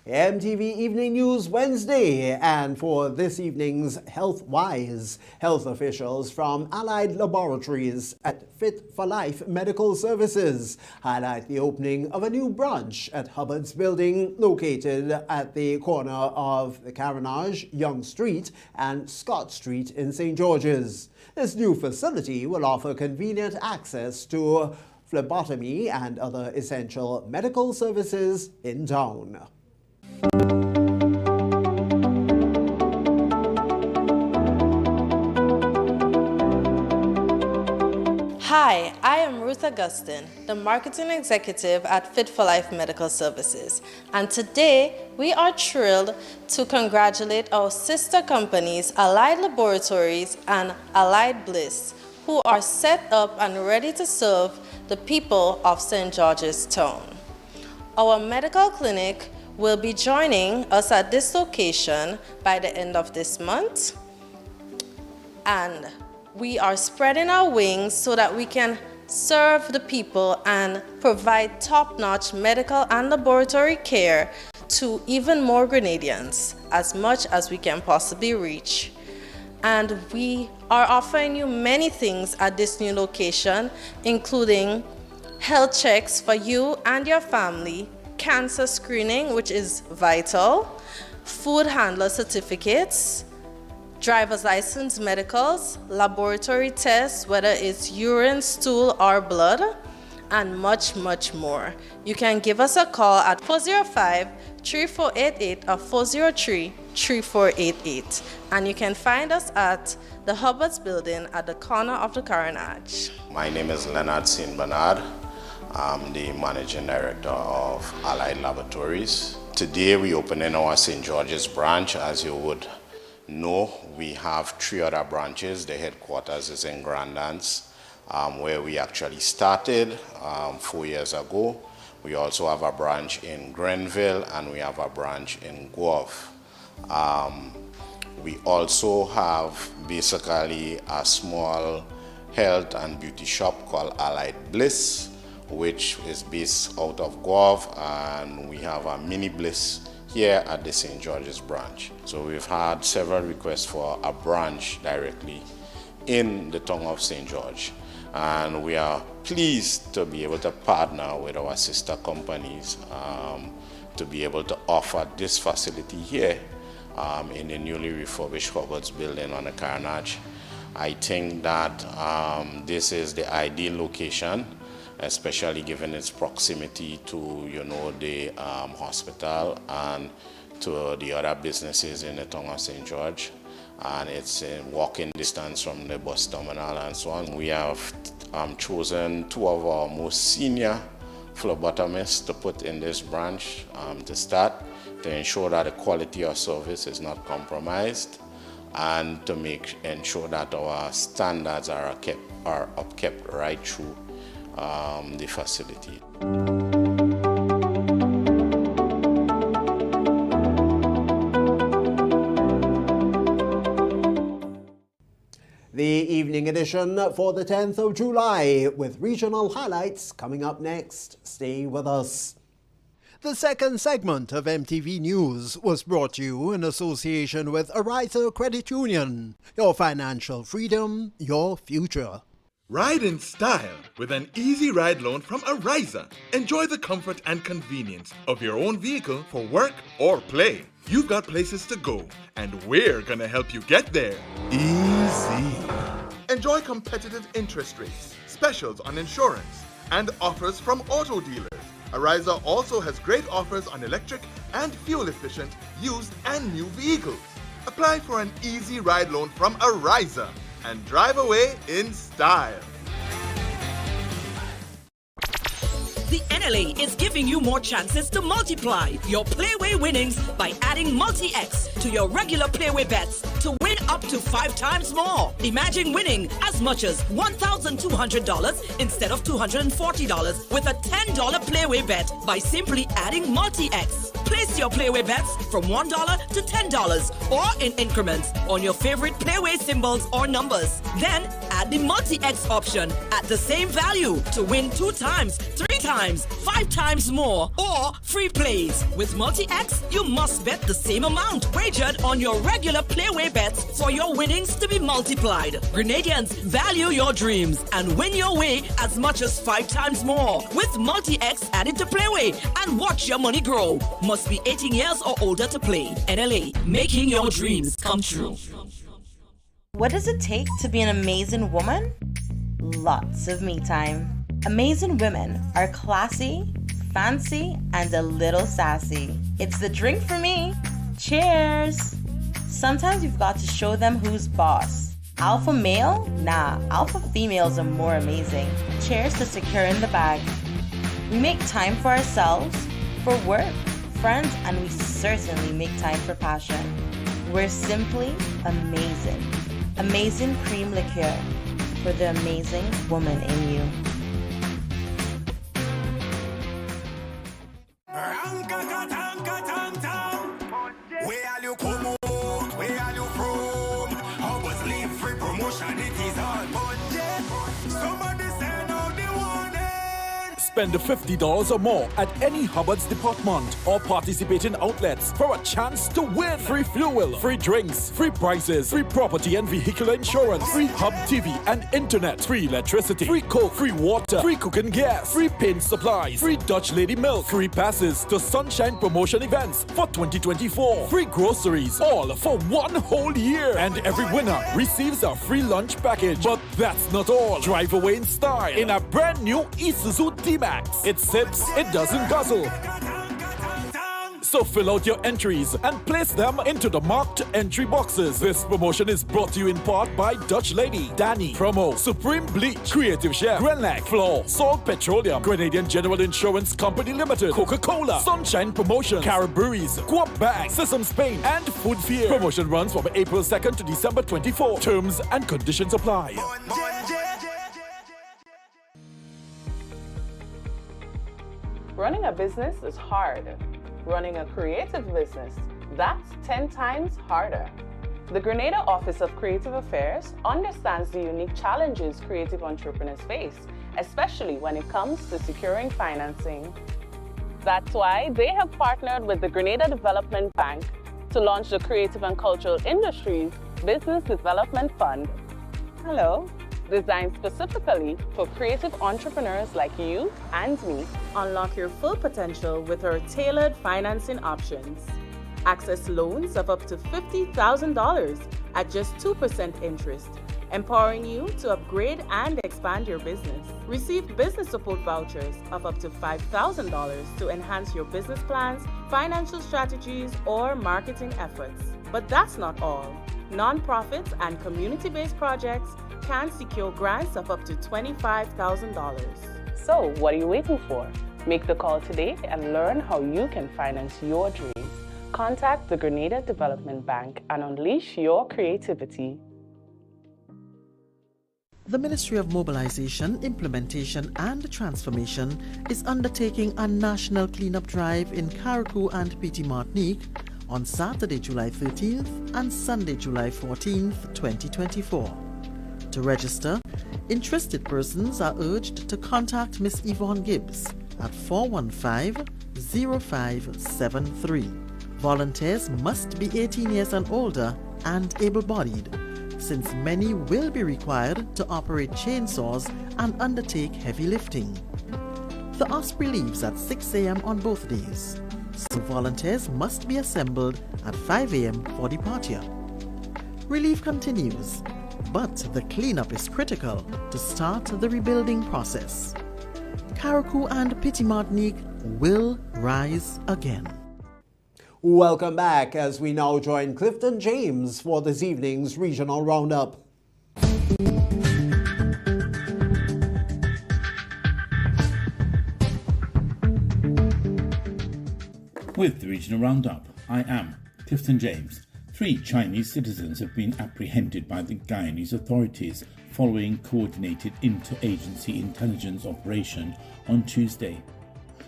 MTV Evening News Wednesday, and for this evening's Health Wise, health officials from Allied Laboratories at Fit for Life Medical Services highlight the opening of a new branch at Hubbard's Building located at the corner of the Carnage, Young Street and Scott Street in St. George's. This new facility will offer convenient access to phlebotomy and other essential medical services in town. Hi, I am Ruth Augustine, the Marketing Executive at Fit for Life Medical Services, and today we are thrilled to congratulate our sister companies Allied Laboratories and Allied Bliss, who are set up and ready to serve the people of St. George's Town. Our medical clinic will be joining us at this location by the end of this month, and we are spreading our wings so that we can serve the people and provide top-notch medical and laboratory care to even more Grenadians, as much as we can possibly reach. And we are offering you many things at this new location, including health checks for you and your family, cancer screening, which is vital, food handler certificates, driver's license medicals, laboratory tests, whether it's urine, stool, or blood, and much, much more. You can give us a call at 405-3488 or 403-3488. And you can find us at the Hubbard's Building at the corner of the Carnage. My name is Leonard St. Bernard. I'm the Managing Director of Allied Laboratories. Today we open in our St. George's branch. As you would know, we have 3 other branches. The headquarters is in Grandance, where we actually started 4 years ago. We also have a branch in Grenville and we have a branch in Guelph. We also have basically a small health and beauty shop called Allied Bliss, which is based out of Guelph, and we have a mini Bliss here at the St. George's branch. So we've had several requests for a branch directly in the town of St. George. And we are pleased to be able to partner with our sister companies to be able to offer this facility here in the newly refurbished Hubbard's Building on the Carnage. I think that this is the ideal location, especially given its proximity to, the hospital and to the other businesses in the town of St. George. And it's in walking distance from the bus terminal and so on. We have chosen 2 of our most senior phlebotomists to put in this branch to start, to ensure that the quality of service is not compromised, and to ensure that our standards are upkept right through the facility. The evening edition for the 10th of July with regional highlights coming up next. Stay with us. The second segment of MTV News was brought to you in association with Ariza Credit Union. Your financial freedom, your future. Ride in style with an easy ride loan from Ariza. Enjoy the comfort and convenience of your own vehicle for work or play. You've got places to go, and we're gonna help you get there easy. Enjoy competitive interest rates, specials on insurance, and offers from auto dealers. Ariza also has great offers on electric and fuel-efficient used and new vehicles. Apply for an easy ride loan from Ariza and drive away in style. The NLA is giving you more chances to multiply your Playway winnings by adding Multi-X to your regular Playway bets to win up to 5 times more. Imagine winning as much as $1,200 instead of $240 with a $10 Playway bet by simply adding Multi-X. Place your Playway bets from $1 to $10 or in increments on your favorite Playway symbols or numbers. Then add the multi-X option at the same value to win 2 times, 3 times, 5 times more, or free plays. With multi-X, you must bet the same amount wagered on your regular Playway bets for your winnings to be multiplied. Grenadians, value your dreams and win your way as much as 5 times more with multi-X added to Playway and watch your money grow. Must be 18 years or older to play. NLA, making your dreams come true. What does it take to be an amazing woman? Lots of me time. Amazing women are classy, fancy, and a little sassy. It's the drink for me. Cheers! Sometimes you've got to show them who's boss. Alpha male? Nah, alpha females are more amazing. Cheers to securing the bag. We make time for ourselves, for work, friends, and we certainly make time for passion. We're simply amazing. Amazing cream liqueur for the amazing woman in you. Spend $50 or more at any Hubbard's department or participating outlets for a chance to win free fuel, free drinks, free prizes, free property and vehicular insurance, free Hub TV and internet, free electricity, free coke, free water, free cooking gas, free paint supplies, free Dutch Lady milk, free passes to Sunshine promotion events for 2024, free groceries, all for 1 whole year. And every winner receives a free lunch package. But that's not all. Drive away in style in a brand new Isuzu D-Max. It sips, it doesn't guzzle. So fill out your entries and place them into the marked entry boxes. This promotion is brought to you in part by Dutch Lady, Danny, Promo, Supreme Bleach, Creative Chef, Grenlac, Floor, Salt Petroleum, Grenadian General Insurance Company Limited, Coca-Cola, Sunshine Promotions, Caribouries, Coop Bag, Sesame Spain, and Food Fear. Promotion runs from April 2nd to December 24. Terms and conditions apply. Running a business is hard. Running a creative business, that's 10 times harder. The Grenada Office of Creative Affairs understands the unique challenges creative entrepreneurs face, especially when it comes to securing financing. That's why they have partnered with the Grenada Development Bank to launch the Creative and Cultural Industries Business Development Fund. Hello. Designed specifically for creative entrepreneurs like you and me. Unlock your full potential with our tailored financing options. Access loans of up to $50,000 at just 2% interest, empowering you to upgrade and expand your business. Receive business support vouchers of up to $5,000 to enhance your business plans, financial strategies, or marketing efforts. But that's not all. Nonprofits and community-based projects can secure grants of up to $25,000. So, what are you waiting for? Make the call today and learn how you can finance your dreams. Contact the Grenada Development Bank and unleash your creativity. The Ministry of Mobilization, Implementation and Transformation is undertaking a national cleanup drive in Carriacou and Petite Martinique on Saturday, July 13th and Sunday, July 14th, 2024. To register, interested persons are urged to contact Ms. Yvonne Gibbs at 415-0573. Volunteers must be 18 years and older and able-bodied, since many will be required to operate chainsaws and undertake heavy lifting. The Osprey leaves at 6 a.m. on both days, so volunteers must be assembled at 5 a.m. for departure. Relief continues, but the cleanup is critical to start the rebuilding process. Carriacou and Petite Martinique will rise again. Welcome back as we now join Clifton James for this evening's Regional Roundup. With the Regional Roundup, I am Clifton James. 3 Chinese citizens have been apprehended by the Guyanese authorities following coordinated inter-agency intelligence operation on Tuesday.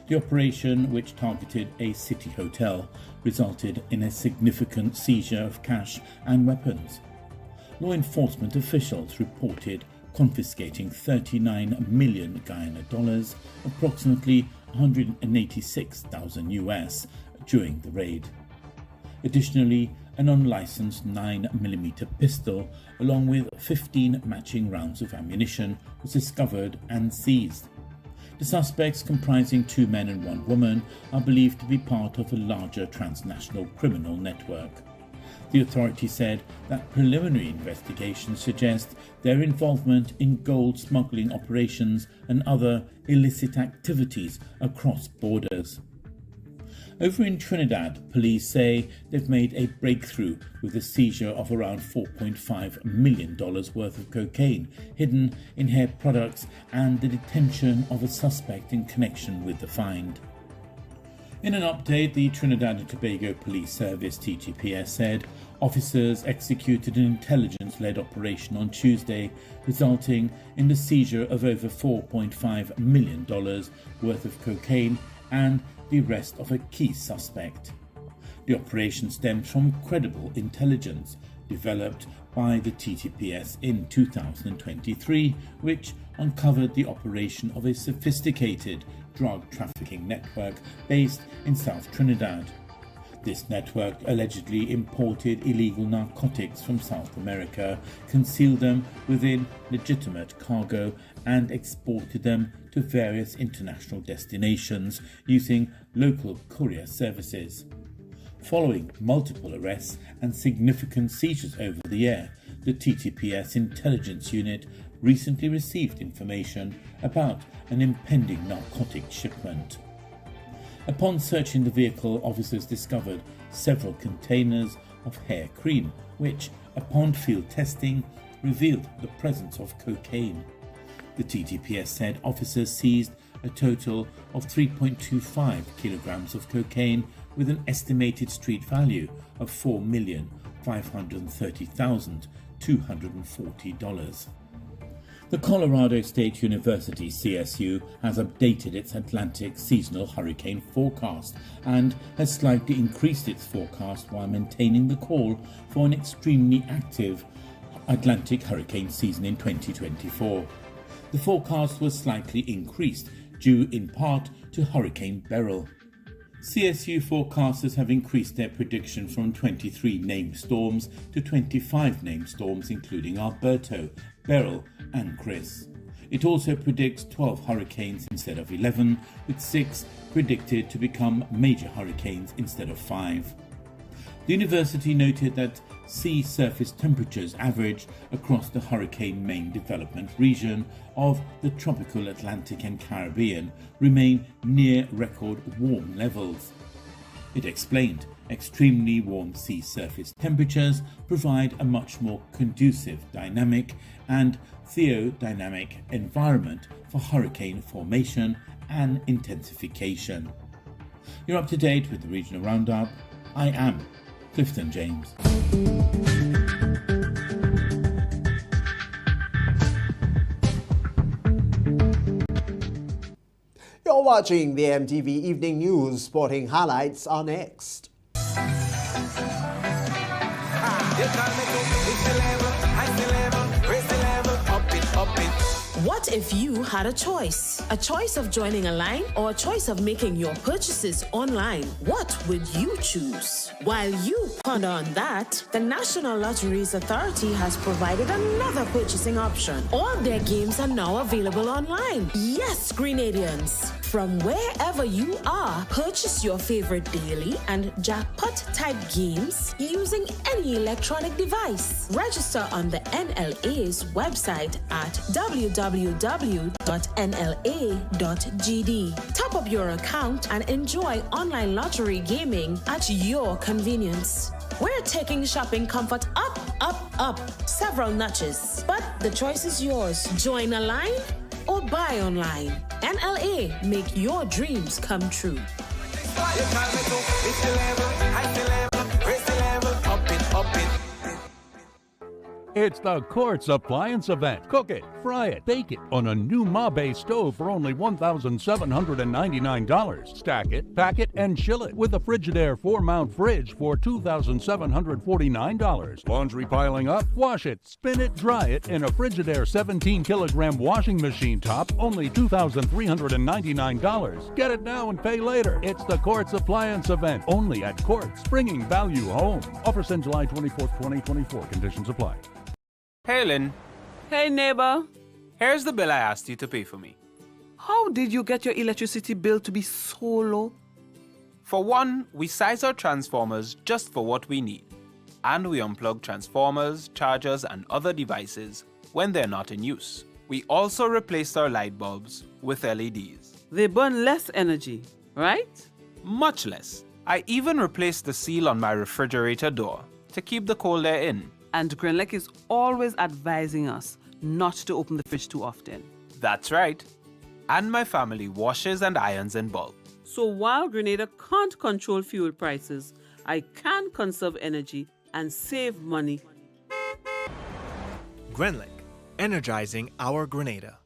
The operation, which targeted a city hotel, resulted in a significant seizure of cash and weapons. Law enforcement officials reported confiscating 39 million Guyana dollars, approximately 186,000 US, during the raid. Additionally, an unlicensed 9mm pistol, along with 15 matching rounds of ammunition, was discovered and seized. The suspects, comprising 2 men and 1 woman, are believed to be part of a larger transnational criminal network. The authority said that preliminary investigations suggest their involvement in gold smuggling operations and other illicit activities across borders. Over in Trinidad, police say they've made a breakthrough with the seizure of around $4.5 million worth of cocaine hidden in hair products and the detention of a suspect in connection with the find. In an update, the Trinidad and Tobago Police Service (TTPS) said officers executed an intelligence-led operation on Tuesday, resulting in the seizure of over $4.5 million worth of cocaine and the arrest of a key suspect. The operation stems from credible intelligence developed by the TTPS in 2023, which uncovered the operation of a sophisticated drug trafficking network based in South Trinidad. This network allegedly imported illegal narcotics from South America, concealed them within legitimate cargo, and exported them to various international destinations using local courier services. Following multiple arrests and significant seizures over the air, the TTPS intelligence unit recently received information about an impending narcotic shipment. Upon searching the vehicle, officers discovered several containers of hair cream, which, upon field testing, revealed the presence of cocaine. The TTPS said officers seized a total of 3.25 kilograms of cocaine with an estimated street value of $4,530,240. The Colorado State University CSU has updated its Atlantic seasonal hurricane forecast and has slightly increased its forecast while maintaining the call for an extremely active Atlantic hurricane season in 2024. The forecast was slightly increased due in part to Hurricane Beryl. CSU forecasters have increased their prediction from 23 named storms to 25 named storms, including Alberto, Beryl and Chris. It also predicts 12 hurricanes instead of 11, with 6 predicted to become major hurricanes instead of 5. The university noted that sea surface temperatures averaged across the hurricane main development region of the tropical Atlantic and Caribbean remain near record warm levels. It explained extremely warm sea surface temperatures provide a much more conducive dynamic and theodynamic environment for hurricane formation and intensification. You're up to date with the Regional Roundup. I am Clifton James. You're watching the MTV Evening News. Sporting highlights are next. What if you had a choice? A choice of joining a line or a choice of making your purchases online? What would you choose? While you ponder on that, the National Lotteries Authority has provided another purchasing option. All their games are now available online. Yes, Grenadians! From wherever you are, purchase your favorite daily and jackpot-type games using any electronic device. Register on the NLA's website at www.nla.gd. Top up your account and enjoy online lottery gaming at your convenience. We're taking shopping comfort up, up, up several notches. But the choice is yours. Join a line or buy online. NLA, make your dreams come true. It's the Quartz Appliance Event. Cook it, fry it, bake it on a new Mabe stove for only $1,799. Stack it, pack it, and chill it with a Frigidaire 4-mount fridge for $2,749. Laundry piling up? Wash it, spin it, dry it in a Frigidaire 17-kilogram washing machine top, only $2,399. Get it now and pay later. It's the Quartz Appliance Event, only at Quartz, bringing value home. Offers end July 24th, 2024. Conditions apply. Hey, Lynn. Hey, neighbor. Here's the bill I asked you to pay for me. How did you get your electricity bill to be so low? For one, we size our transformers just for what we need. And we unplug transformers, chargers, and other devices when they're not in use. We also replaced our light bulbs with LEDs. They burn less energy, right? Much less. I even replaced the seal on my refrigerator door to keep the cold air in. And Grenlec is always advising us not to open the fridge too often. That's right. And my family washes and irons in bulk. So while Grenada can't control fuel prices, I can conserve energy and save money. Grenlec, energizing our Grenada.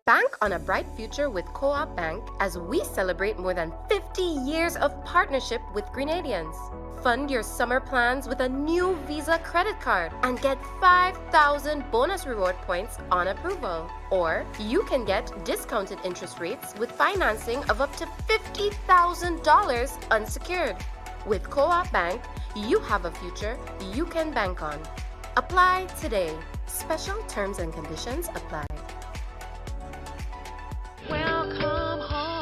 Bank on a bright future with Co-op Bank as we celebrate more than 50 years of partnership with Grenadians. Fund your summer plans with a new Visa credit card and get 5,000 bonus reward points on approval. Or you can get discounted interest rates with financing of up to $50,000 unsecured. With Co-op Bank, you have a future you can bank on. Apply today. Special terms and conditions apply. Welcome home.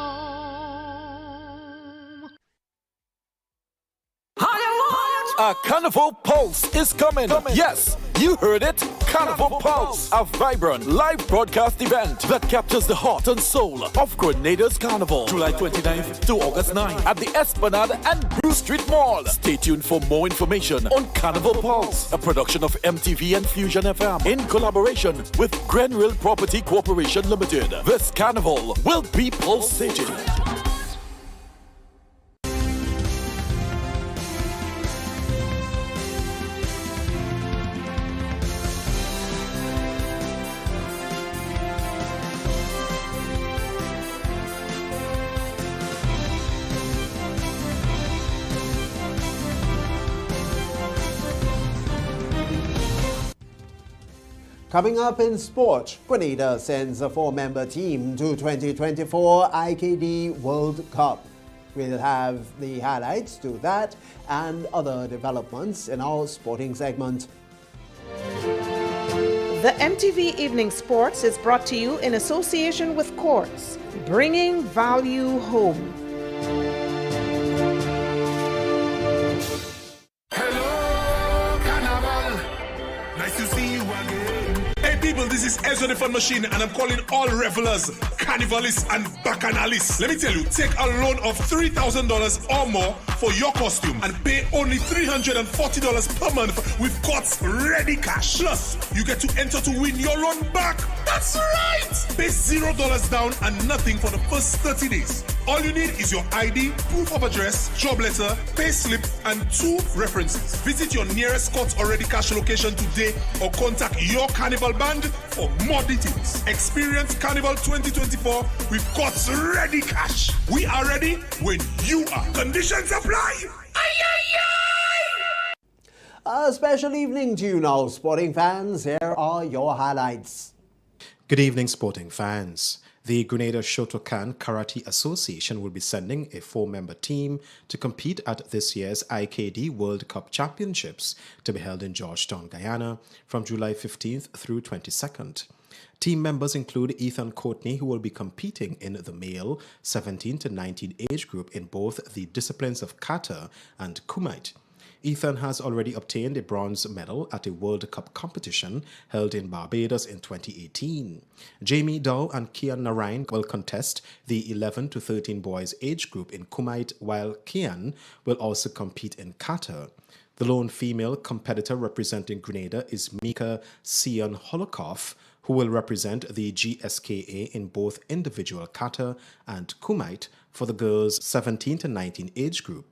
A Carnival Pulse is coming. Yes, you heard it. Carnival Pulse, a vibrant live broadcast event that captures the heart and soul of Grenada's Carnival. July 29th to August 9th at the Esplanade and Bruce Street Mall. Stay tuned for more information on Carnival Pulse, a production of MTV and Fusion FM in collaboration with Grenville Property Corporation Limited. This Carnival will be pulsating. Coming up in sport, Grenada sends a 4-member team to 2024 IKD World Cup. We'll have the highlights to that and other developments in our sporting segment. The MTV Evening Sports is brought to you in association with Quartz, bringing value home. Nice to see you again. Hey people, this is Ezra the Fun Machine and I'm calling all revelers, carnivalists and bacchanalists. Let me tell you, take a loan of $3,000 or more for your costume and pay only $340 per month with Quartz ready cash. Plus, you get to enter to win your loan back. That's right! Pay $0 down and nothing for the first 30 days. All you need is your ID, proof of address, job letter, pay slip, and 2 references. Visit your nearest Courts Already Cash location today or contact your Carnival band for more details. Experience Carnival 2024 with Courts Ready Cash. We are ready when you are. Conditions apply. A special evening to you now, sporting fans. Here are your highlights. Good evening, sporting fans. The Grenada Shotokan Karate Association will be sending a 4-member team to compete at this year's IKD World Cup Championships to be held in Georgetown, Guyana from July 15th through 22nd. Team members include Ethan Courtney, who will be competing in the male 17 to 19 age group in both the disciplines of kata and kumite. Ethan has already obtained a bronze medal at a World Cup competition held in Barbados in 2018. Jamie Dow and Kian Narain will contest the 11 to 13 boys age group in kumite, while Kian will also compete in kata. The lone female competitor representing Grenada is Mika Sion Holokoff, who will represent the GSKA in both individual kata and kumite for the girls 17 to 19 age group.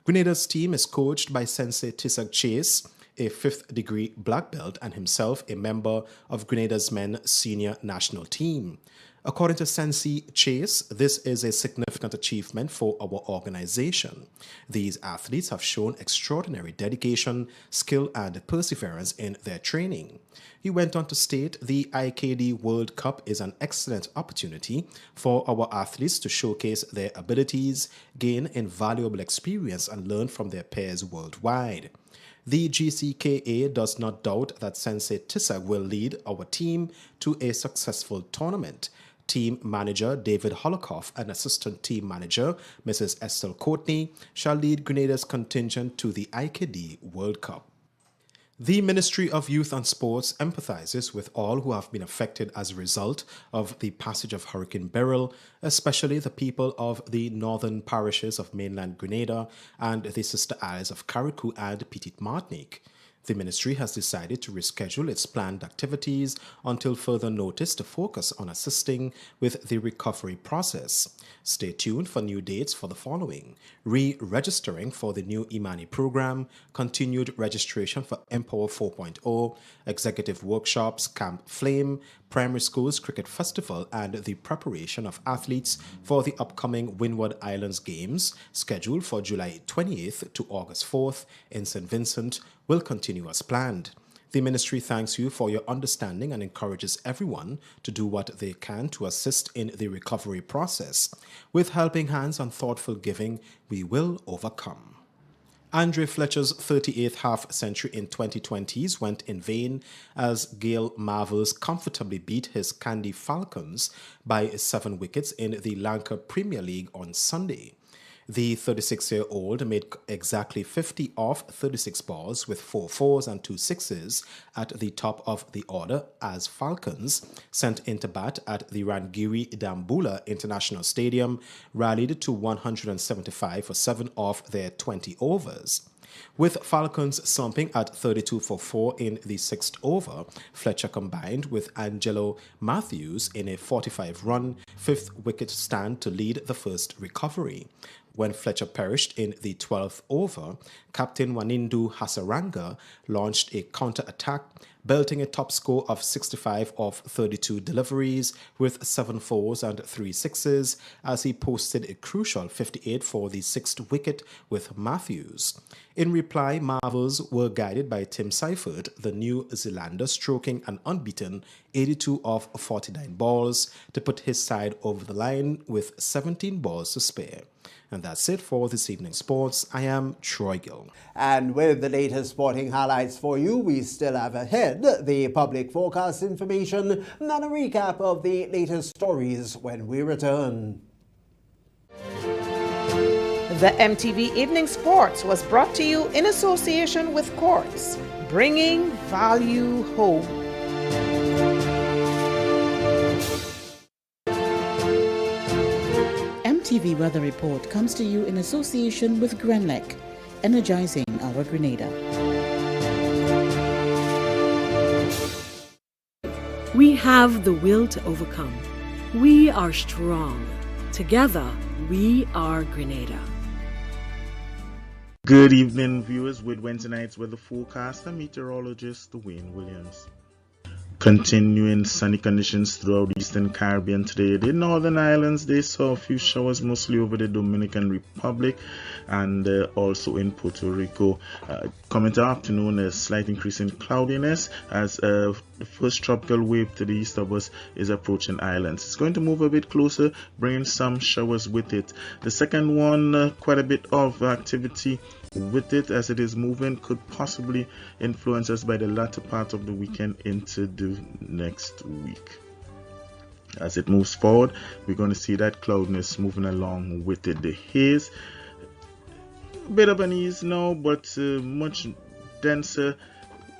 Grenada's team is coached by Sensei Tisag Chase, a 5th degree black belt and himself a member of Grenada's men senior national team. According to Sensei Chase, this is a significant achievement for our organization. These athletes have shown extraordinary dedication, skill, and perseverance in their training. He went on to state the IKD World Cup is an excellent opportunity for our athletes to showcase their abilities, gain invaluable experience, and learn from their peers worldwide. The GCKA does not doubt that Sensei Tisag will lead our team to a successful tournament. Team manager David Holokoff and assistant team manager Mrs. Estelle Courtney shall lead Grenada's contingent to the IKD World Cup. The Ministry of Youth and Sports empathizes with all who have been affected as a result of the passage of Hurricane Beryl, especially the people of the northern parishes of mainland Grenada and the sister isles of Carriacou and Petite Martinique. The ministry has decided to reschedule its planned activities until further notice to focus on assisting with the recovery process. Stay tuned for new dates for the following: re-registering for the new Imani program, continued registration for Empower 4.0, executive workshops, Camp Flame, primary schools cricket festival, and the preparation of athletes for the upcoming Windward Islands Games, scheduled for July 28th to August 4th in St. Vincent, will continue as planned. The ministry thanks you for your understanding and encourages everyone to do what they can to assist in the recovery process. With helping hands and thoughtful giving, we will overcome. Andre Fletcher's 38th half-century in 2020s went in vain as Gail Marvels comfortably beat his Candy Falcons by 7 wickets in the Lanka Premier League on Sunday. The 36-year-old made exactly 50 off 36 balls with 4 fours and 2 sixes at the top of the order as Falcons, sent into bat at the Rangiri Dambula International Stadium, rallied to 175 for 7 off their 20 overs. With Falcons slumping at 32 for 4 in the 6th over, Fletcher combined with Angelo Matthews in a 45-run 5th wicket stand to lead the first recovery. When Fletcher perished in the 12th over, Captain Wanindu Hasaranga launched a counter-attack, belting a top score of 65 off 32 deliveries with 7 fours and 3 sixes as he posted a crucial 58 for the 6th wicket with Matthews. In reply, Marvels were guided by Tim Seifert, the New Zealander, stroking an unbeaten 82 off 49 balls to put his side over the line with 17 balls to spare. And that's it for this evening's sports. I am Troy Gill. And with the latest sporting highlights for you, we still have ahead the public forecast information and a recap of the latest stories when we return. The MTV Evening Sports was brought to you in association with Quartz, bringing value home. MTV Weather Report comes to you in association with Grenlec, energizing our Grenada. We have the will to overcome. We are strong. Together, we are Grenada. Good evening, viewers, with Wednesday night's weather forecast and meteorologist Dwayne Williams. Continuing sunny conditions throughout the Eastern Caribbean today. The Northern Islands, they saw a few showers mostly over the Dominican Republic and also in Puerto Rico. Coming to afternoon, a slight increase in cloudiness as the first tropical wave to the east of us is approaching islands. It's going to move a bit closer, bringing some showers with it. The second one, quite a bit of activity with it as it is moving, could possibly influence us by the latter part of the weekend into the next week. As it moves forward, we're going to see that cloudiness moving along with it. The haze, a bit of an ease now, but much denser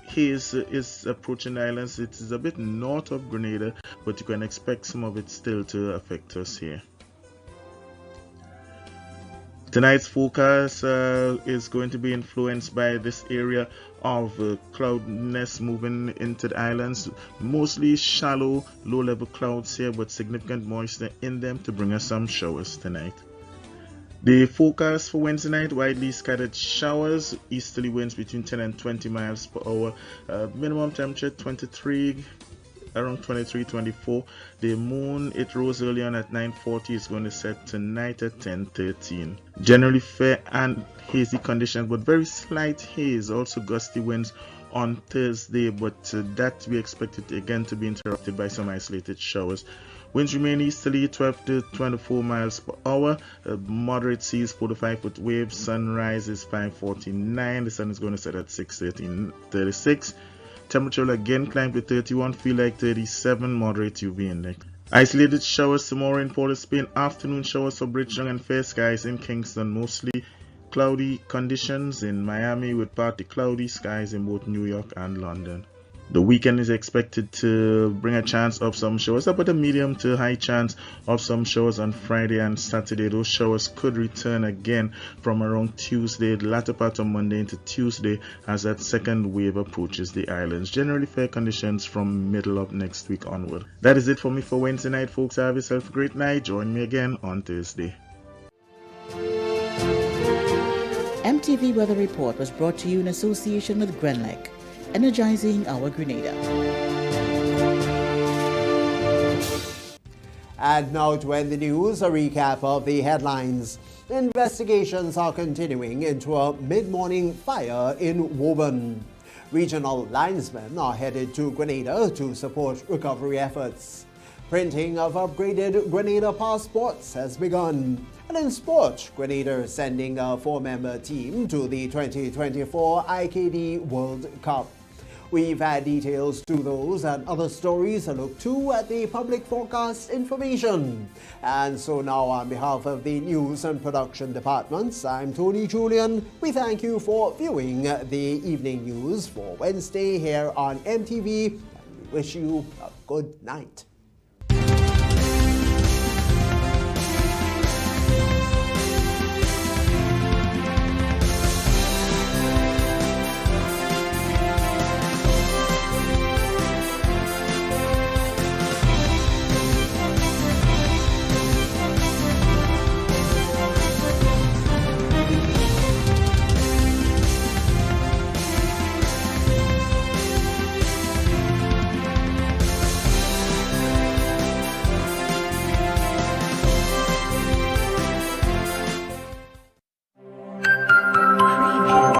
haze is approaching the islands. It is a bit north of Grenada, but you can expect some of it still to affect us here. Tonight's forecast is going to be influenced by this area of cloudiness moving into the islands. Mostly shallow, low-level clouds here, but significant moisture in them to bring us some showers tonight. The forecast for Wednesday night, widely scattered showers, easterly winds between 10 and 20 miles per hour, minimum temperature 23, around 23-24. The moon, it rose early on at 9:40, is going to set tonight at 10:13. Generally fair and hazy conditions, but very slight haze, also gusty winds on Thursday, but that we expected again to be interrupted by some isolated showers. Winds remain easterly, 12 to 24 miles per hour. Moderate seas, 4 to 5 foot waves. Sunrise is 5:49. The sun is going to set at 6:36. Temperature will again climb to 31, feel like 37, moderate UV index. Isolated showers tomorrow in Port of Spain. Afternoon showers for Bridgetown and fair skies in Kingston. Mostly cloudy conditions in Miami with partly cloudy skies in both New York and London. The weekend is expected to bring a chance of some showers, up at a medium to high chance of some showers on Friday and Saturday. Those showers could return again from around Tuesday, the latter part of Monday into Tuesday, as that second wave approaches the islands. Generally fair conditions from middle of next week onward. That is it for me for Wednesday night, folks. Have yourself a great night. Join me again on Thursday. MTV Weather Report was brought to you in association with Grenlec, energizing our Grenada. And now to end the news, a recap of the headlines. Investigations are continuing into a mid-morning fire in Woburn. Regional linesmen are headed to Grenada to support recovery efforts. Printing of upgraded Grenada passports has begun. And in sport, Grenada is sending a 4-member team to the 2024 IKD World Cup. We've had details to those and other stories to look to at the public forecast information. And so now, on behalf of the news and production departments, I'm Tony Julian. We thank you for viewing the evening news for Wednesday here on MTV, and we wish you a good night.